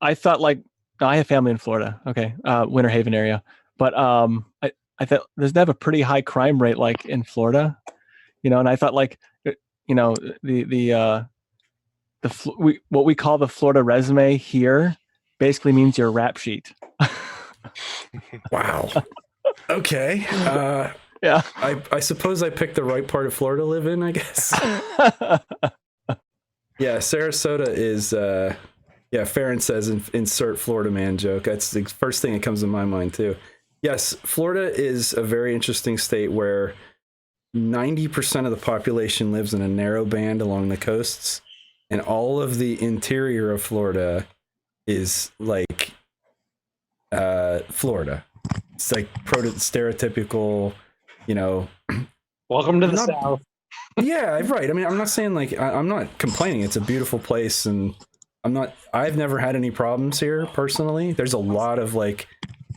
I thought like, no, I have family in Florida. Okay. Winter Haven area. But I thought doesn't have a pretty high crime rate like in Florida, and I thought like, what we call the Florida resume here basically means your rap sheet. Wow. Okay. Yeah. I suppose I picked the right part of Florida to live in, I guess. Yeah, Sarasota is Farron says insert Florida man joke. That's the first thing that comes to my mind too. Yes, Florida is a very interesting state where 90% of the population lives in a narrow band along the coasts, and all of the interior of Florida is like Florida. It's like stereotypical, Welcome to the South. Yeah, right. I mean, I'm not saying like I'm not complaining. It's a beautiful place, and I've never had any problems here personally. There's a lot of like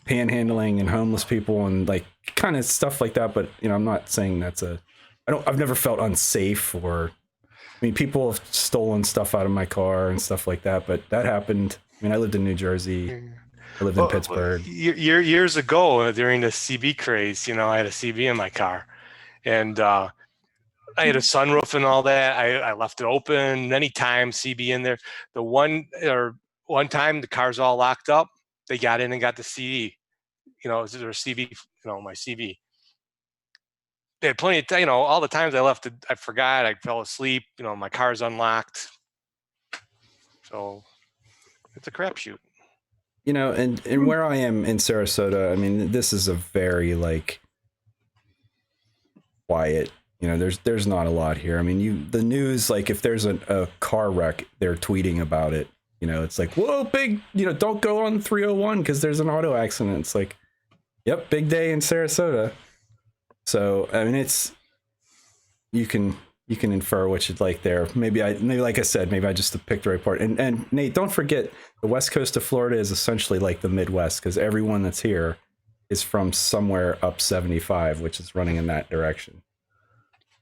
panhandling and homeless people and like kind of stuff like that, but I'm not saying I've never felt unsafe, or I mean, people have stolen stuff out of my car and stuff like that, but that happened. I mean, I lived in New Jersey. I lived in Pittsburgh. Years ago, during the CB craze, I had a CB in my car, and I had a sunroof and all that. I left it open many times, CB in there. The one time the car's all locked up, they got in and got the CD. Their CB, my CB. They had plenty of, all the times I left it, I forgot, I fell asleep, my car's unlocked. So it's a crapshoot. And where I am in Sarasota, I mean, this is a very like quiet, there's not a lot here. I mean, the news, like if there's a car wreck, they're tweeting about it. It's like, whoa, big, don't go on 301 because there's an auto accident. It's like, yep, big day in Sarasota. So, I mean, you can infer what you'd like there. Maybe like I said, maybe I just picked the right part. And Nate, don't forget, the west coast of Florida is essentially like the Midwest, because everyone that's here is from somewhere up 75, which is running in that direction.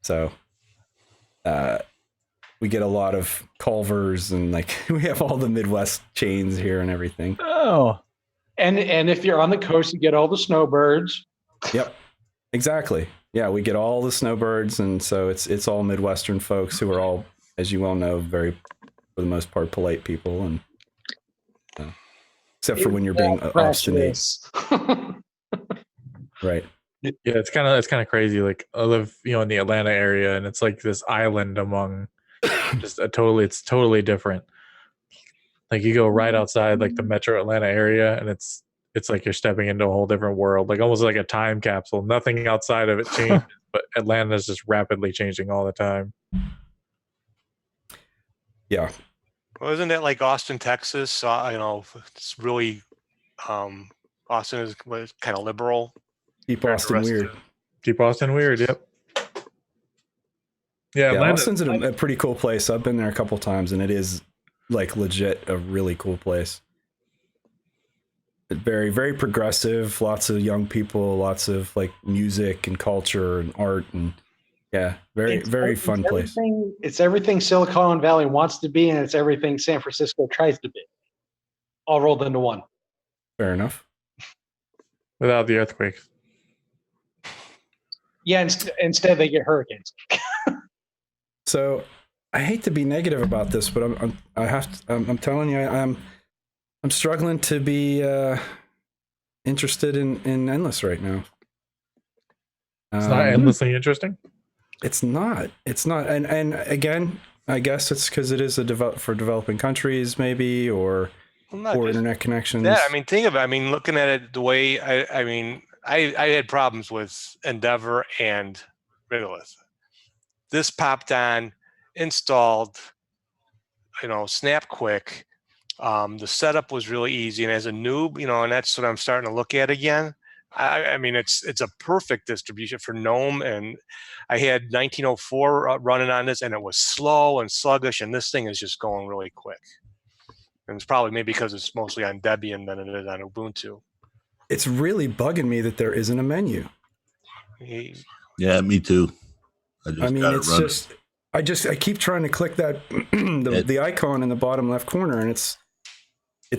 So, we get a lot of Culvers, and like we have all the Midwest chains here and everything. Oh, and if you're on the coast, you get all the snowbirds. Yep, exactly. Yeah, we get all the snowbirds, and so it's all Midwestern folks who are all, as you well know, very, for the most part, polite people, and except for when you're being obstinate. Right. Yeah, it's kind of crazy. Like I live, in the Atlanta area, and it's like this island among it's totally different. Like you go right outside like the metro Atlanta area, and it's like you're stepping into a whole different world, like almost like a time capsule. Nothing outside of it changes, but Atlanta is just rapidly changing all the time. Yeah. Well, isn't that like Austin, Texas? It's really Austin was kind of liberal. Keep Austin weird. Keep Austin weird. Yep. Yeah, Austin's a pretty cool place. I've been there a couple times, and it is like legit a really cool place. Very, very progressive, lots of young people, lots of like music and culture and art, and yeah, very fun place. It's everything Silicon Valley wants to be, and it's everything San Francisco tries to be, all rolled into one. Fair enough. Without the earthquakes. Yeah, instead they get hurricanes. So I hate to be negative about this, but I'm telling you, I'm struggling to be interested in Endless right now. It's not endlessly interesting. It's not. And again, I guess it's because it is for developing countries, maybe, or internet connections. Yeah, I mean, think of it. I mean, looking at it the way I had problems with Endeavor and Regolith. This popped on, installed, snap quick. The setup was really easy, and as a noob, and that's what I'm starting to look at again. I mean, it's a perfect distribution for GNOME, and I had 1904 running on this, and it was slow and sluggish, and this thing is just going really quick. And it's probably maybe because it's mostly on Debian than it is on Ubuntu. It's really bugging me that there isn't a menu. Yeah, me too. I keep trying to click that the icon in the bottom left corner, and it's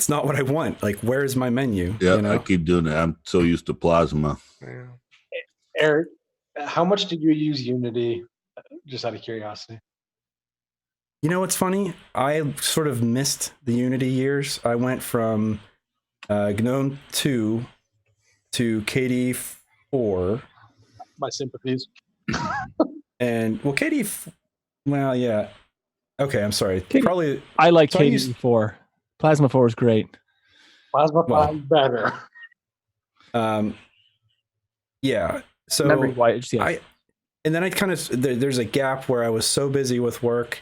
not what I want. Like, where's my menu? Yeah, I keep doing that. I'm so used to Plasma. Yeah. Eric, how much did you use Unity? Just out of curiosity. You know what's funny? I sort of missed the Unity years. I went from GNOME 2 to KD4. My sympathies. And well, well, yeah. Okay, I'm sorry. Probably I like KD4. Plasma 4 is great. Plasma 5 is better. Yeah. So memory-wise, yeah. And then I kind of there's a gap where I was so busy with work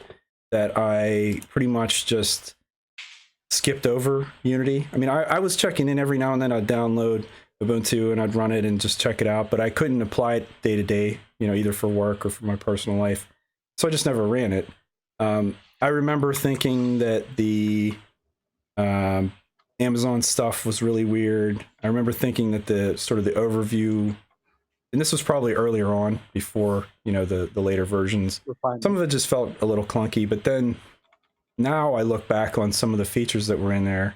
that I pretty much just skipped over Unity. I mean, I was checking in every now and then. I'd download Ubuntu and I'd run it and just check it out, but I couldn't apply it day to day, either for work or for my personal life. So I just never ran it. I remember thinking that the Amazon stuff was really weird. I remember thinking that the overview, and this was probably earlier on before, the later versions. Some of it just felt a little clunky, but then now I look back on some of the features that were in there,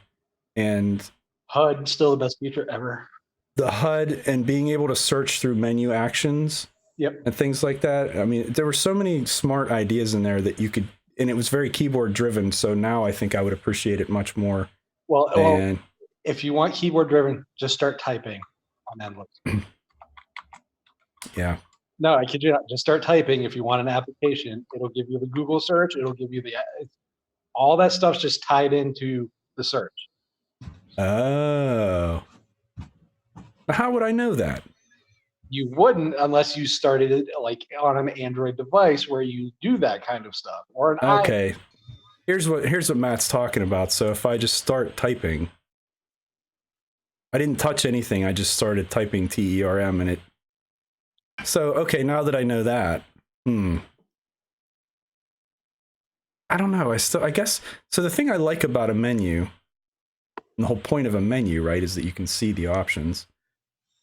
and HUD, still the best feature ever. The HUD and being able to search through menu actions. Yep. And things like that. I mean, there were so many smart ideas in there that you could, and it was very keyboard driven. So now I think I would appreciate it much more. Well, if you want keyboard driven, just start typing on Endless. Yeah. No, I kid you not. Just start typing. If you want an application, it'll give you the Google search. It'll give you all that stuff's just tied into the search. Oh. How would I know that? You wouldn't unless you started it like on an Android device where you do that kind of stuff. Or an okay. Here's what Matt's talking about. So if I just start typing, I didn't touch anything. I just started typing TERM and it. So okay, now that I know that, I don't know. I guess so. The thing I like about a menu, and the whole point of a menu, right, is that you can see the options.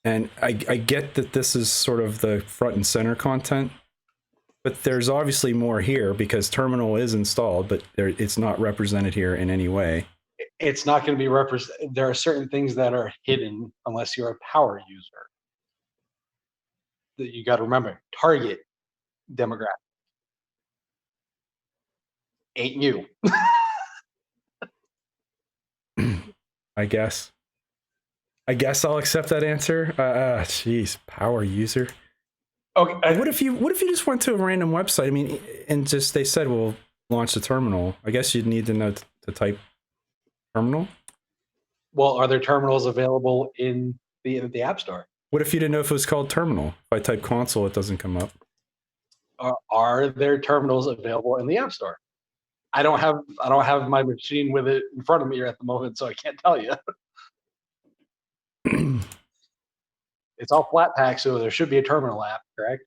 And I get that this is sort of the front and center content, but there's obviously more here because Terminal is installed, but it's not represented here in any way. It's not going to be represented. There are certain things that are hidden unless you're a power user. That you got to remember. Target demographic. Ain't you. I guess I'll accept that answer. Jeez, power user. Okay. What if you just went to a random website? I mean, and just they said, "Well, launch the terminal." I guess you'd need to know to type terminal. Well, are there terminals available in the App Store? What if you didn't know if it was called terminal? If I type console, it doesn't come up. Are there terminals available in the App Store? I don't have my machine with it in front of me at the moment, so I can't tell you. It's all flat pack, so there should be a terminal app, correct?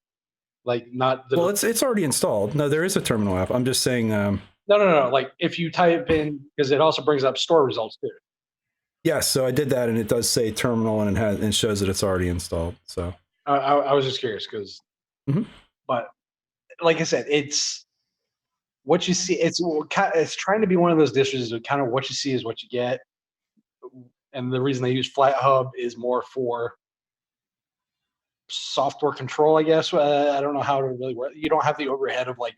Like not the. Well, it's already installed. No, there is a terminal app. I'm just saying. No. Like if you type in, because it also brings up store results too. Yes, so I did that, and it does say terminal, and it shows that it's already installed. So I was just curious because, but like I said, it's what you see. It's trying to be one of those distros. Kind of what you see is what you get, and the reason they use FlatHub is more for software control, I guess. I don't know how to really work. You don't have the overhead of like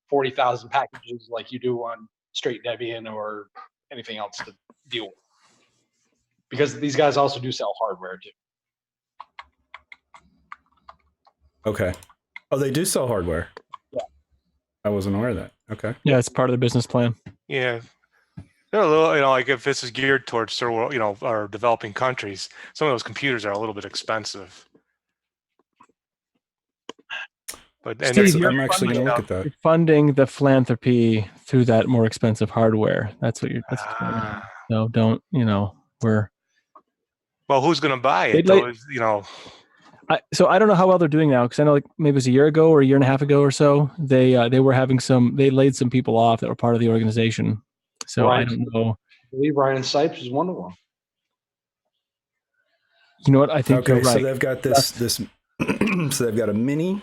40,000 packages like you do on straight Debian or anything else to deal with. Because these guys also do sell hardware too. okay. Oh, they do sell hardware. Yeah. I wasn't aware of that. Okay. Yeah, it's part of the business plan. Yeah. They're a little, like if this is geared towards, our developing countries, some of those computers are a little bit expensive. But Steve, I'm actually going to look at that. You're funding the philanthropy through that more expensive hardware. That's what you're. That's what's going on. So don't, we're. Well, who's going to buy it? Though, So I don't know how well they're doing now, because I know like maybe it was a year ago or a year and a half ago or so, they were having they laid some people off that were part of the organization. So I don't know. I believe Ryan Sipes is one of them. You know what? I think you're right. So they've got this so they've got a mini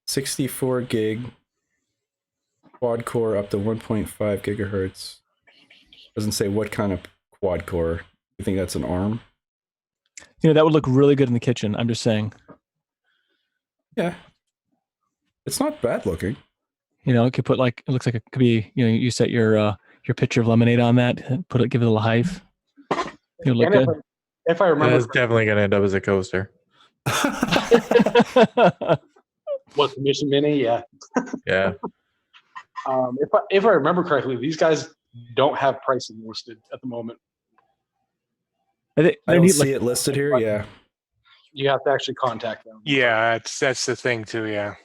64 gig quad core up to 1.5 gigahertz. Doesn't say what kind of quad core. You think that's an ARM? That would look really good in the kitchen. I'm just saying. Yeah. It's not bad looking. It could put it looks like it could be, you set your pitcher of lemonade on that, give it a little height. It would look good. If I remember, it's definitely going to end up as a coaster. What, the Mission Mini? Yeah. Yeah. If I remember correctly, these guys don't have pricing listed at the moment. I don't see it listed here. Yeah. You have to actually contact them. Yeah, that's the thing too. Yeah.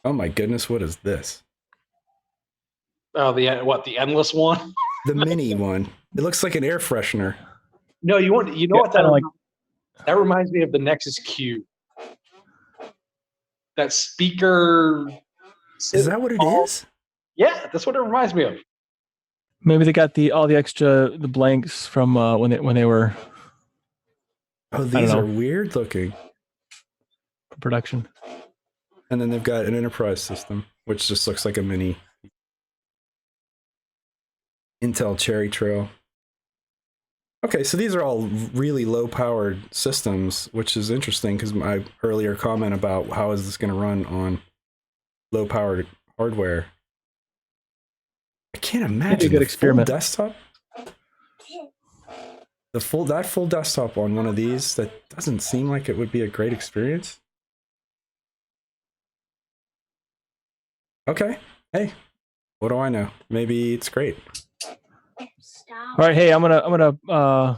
Oh my goodness, what is this? Oh, the endless one? The mini one. It looks like an air freshener. No, what that reminds me of the Nexus Q. That speaker. Is that what it is? Yeah, that's what it reminds me of. Maybe they got all the blanks from when they were. Oh, these are weird looking. For production. And then they've got an enterprise system, which just looks like a mini Intel Cherry Trail. Okay, so these are all really low-powered systems, which is interesting because my earlier comment about how is this going to run on low-powered hardware. I can't imagine a good experiment. Full desktop. That full desktop on one of these, that doesn't seem like it would be a great experience. Okay, hey, what do I know? Maybe it's great. All right, hey, I'm gonna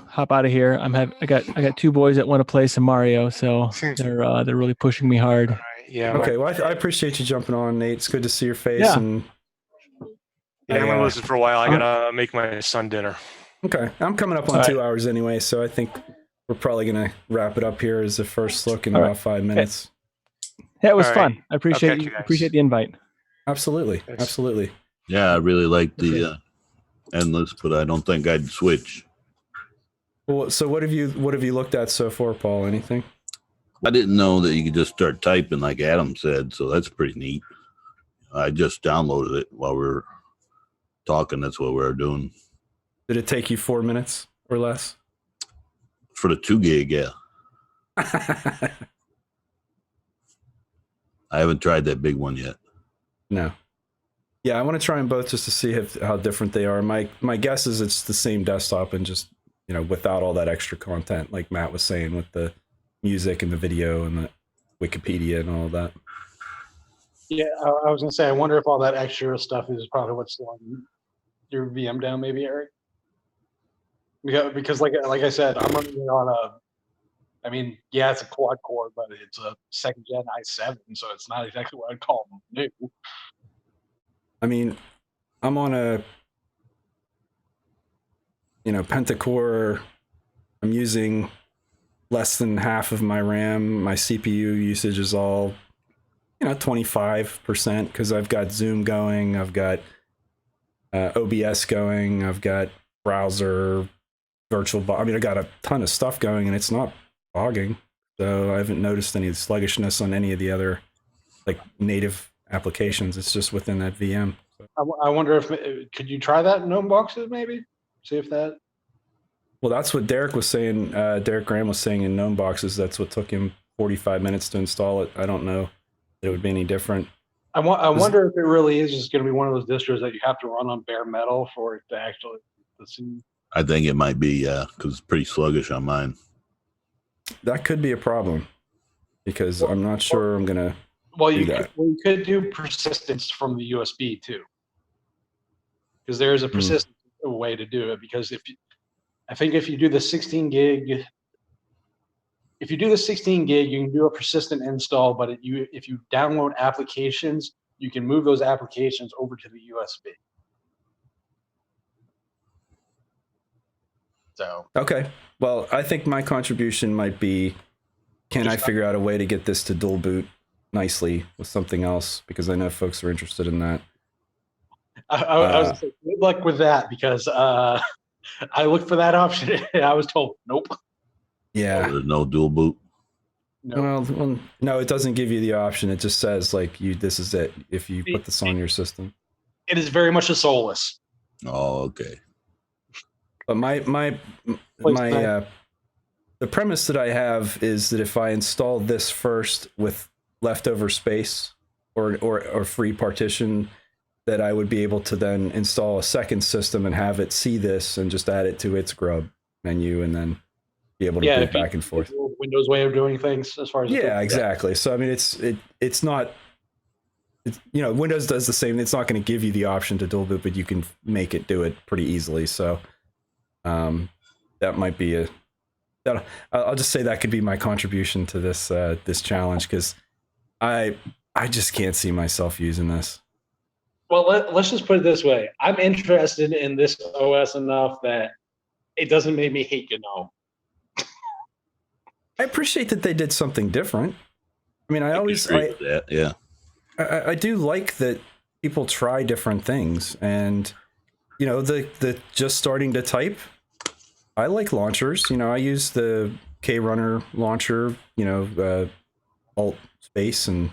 hop out of here. I got two boys that want to play some Mario, so they're really pushing me hard. All right, yeah. Okay, well, I appreciate you jumping on, Nate. It's good to see your face. Yeah. And I'm gonna listen for a while. I gotta make my son dinner. Okay, I'm coming up on 2 hours anyway, so I think we're probably gonna wrap it up here as the first look in about 5 minutes. Yeah, it was fun. I appreciate the invite. Absolutely. Yeah, I really like the endless, but I don't think I'd switch. Well, so what have you looked at so far, Paul? Anything? I didn't know that you could just start typing like Adam said, so that's pretty neat. I just downloaded it while we were talking. That's what we were doing. Did it take you 4 minutes or less? For the 2 gig, yeah. I haven't tried that big one yet. No. Yeah, I want to try them both just to see how different they are. My guess is it's the same desktop and just, without all that extra content, like Matt was saying, with the music and the video and the Wikipedia and all of that. Yeah, I was gonna say, I wonder if all that extra stuff is probably what's slowing your VM down, maybe, Eric. Because like I said, I'm running it on it's a quad core, but it's a 2nd gen i7, so it's not exactly what I'd call new. I mean, I'm on a pentacore. I'm using less than half of my RAM. My CPU usage is all 25%, because I've got Zoom going, I've got OBS going, I've got browser, I mean, I got a ton of stuff going, and it's not bogging. So I haven't noticed any sluggishness on any of the other like native applications. It's just within that VM. So. I wonder if could you try that in GNOME boxes maybe? See if that. Well, that's what Derek was saying. Derek Graham was saying in GNOME boxes. That's what took him 45 minutes to install it. I don't know that it would be any different. I wonder if it really is just going to be one of those distros that you have to run on bare metal for it to actually. I think it might be, because it's pretty sluggish on mine. That could be a problem, because I'm not sure I'm gonna. Well, you could do persistence from the USB too, because there is a persistent way to do it. Because I think if you do the 16 gig, you can do a persistent install. But if you download applications, you can move those applications over to the USB. So okay, well, I think my contribution might be: can I figure out a way to get this to dual boot nicely with something else? Because I know folks are interested in that. I was gonna say, good luck with that, because I looked for that option and I was told nope. Yeah, there's no dual boot. No. Well, no, it doesn't give you the option. It just says like this is it. If you put this on your system, it is very much a soulless. Oh, okay. But the premise that I have is that if I install this first with leftover space or free partition, that I would be able to then install a second system and have it see this and just add it to its grub menu and then be able to boot back and forth. Windows way of doing things as far as exactly. So I mean, it's not. Windows does the same. It's not going to give you the option to dual boot, but you can make it do it pretty easily. So. That might be I'll just say that could be my contribution to this this challenge, because I just can't see myself using this. Well, let's just put it this way: I'm interested in this OS enough that it doesn't make me hate GNOME. I appreciate that they did something different. I mean, I do like that people try different things, and the just starting to type. I like launchers. I use the KRunner launcher, alt space, and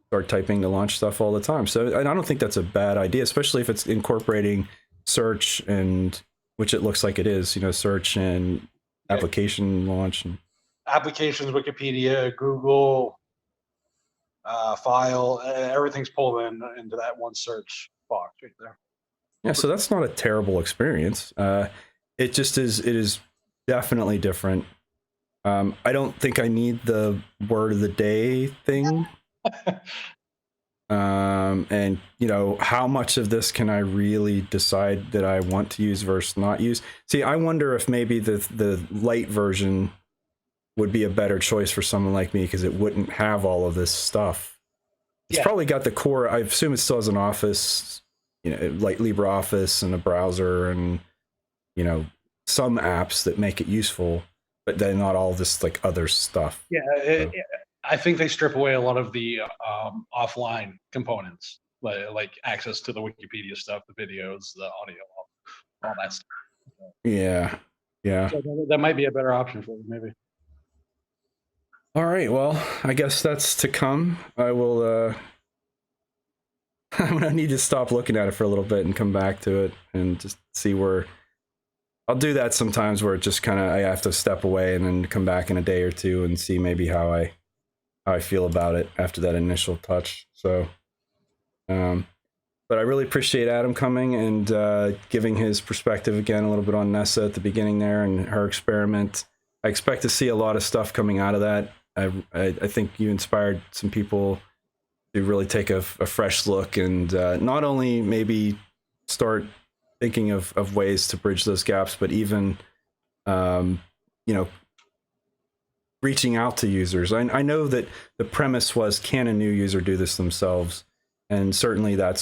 start typing to launch stuff all the time. So I don't think that's a bad idea, especially if it's incorporating search, and which it looks like it is, search and application launch. And applications, Wikipedia, Google, file, everything's pulled into that one search box right there. Yeah, so that's not a terrible experience. It just is. It is definitely different. I don't think I need the word of the day thing. And how much of this can I really decide that I want to use versus not use? See, I wonder if maybe the light version would be a better choice for someone like me, because it wouldn't have all of this stuff. It's probably got the core. I assume it still has an Office, like LibreOffice and a browser and some apps that make it useful, but then not all this like other stuff. I think they strip away a lot of the offline components, like access to the Wikipedia stuff, the videos, the audio, all that stuff. Yeah. So that might be a better option for you, maybe. All right. Well, I guess that's to come. I will. I'm gonna need to stop looking at it for a little bit and come back to it and just see where. I'll do that sometimes, where it just kind of I have to step away and then come back in a day or two and see maybe how I feel about it after that initial touch. So, but I really appreciate Adam coming and giving his perspective again a little bit on Nessa at the beginning there and her experiment. I expect to see a lot of stuff coming out of that. I think you inspired some people to really take a fresh look and not only maybe start thinking of ways to bridge those gaps, but even, reaching out to users. I know that the premise was, can a new user do this themselves? And certainly I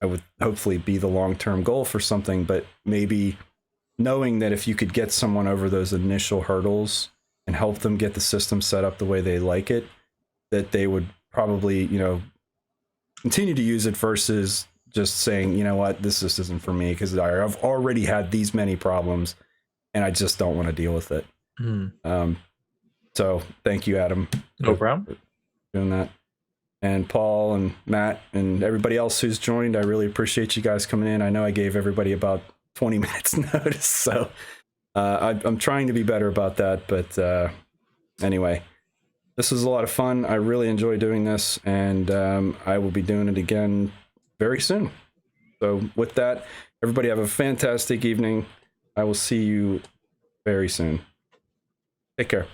would hopefully be the long-term goal for something, but maybe knowing that if you could get someone over those initial hurdles and help them get the system set up the way they like it, that they would probably, continue to use it versus just saying, you know what, this just isn't for me because I've already had these many problems and I just don't want to deal with it. So thank you, Adam. No problem. For doing that. And Paul and Matt and everybody else who's joined, I really appreciate you guys coming in. I know I gave everybody about 20 minutes notice, so I'm trying to be better about that. But anyway, this was a lot of fun. I really enjoy doing this, and I will be doing it again very soon. So with that, everybody have a fantastic evening. I will see you very soon. Take care.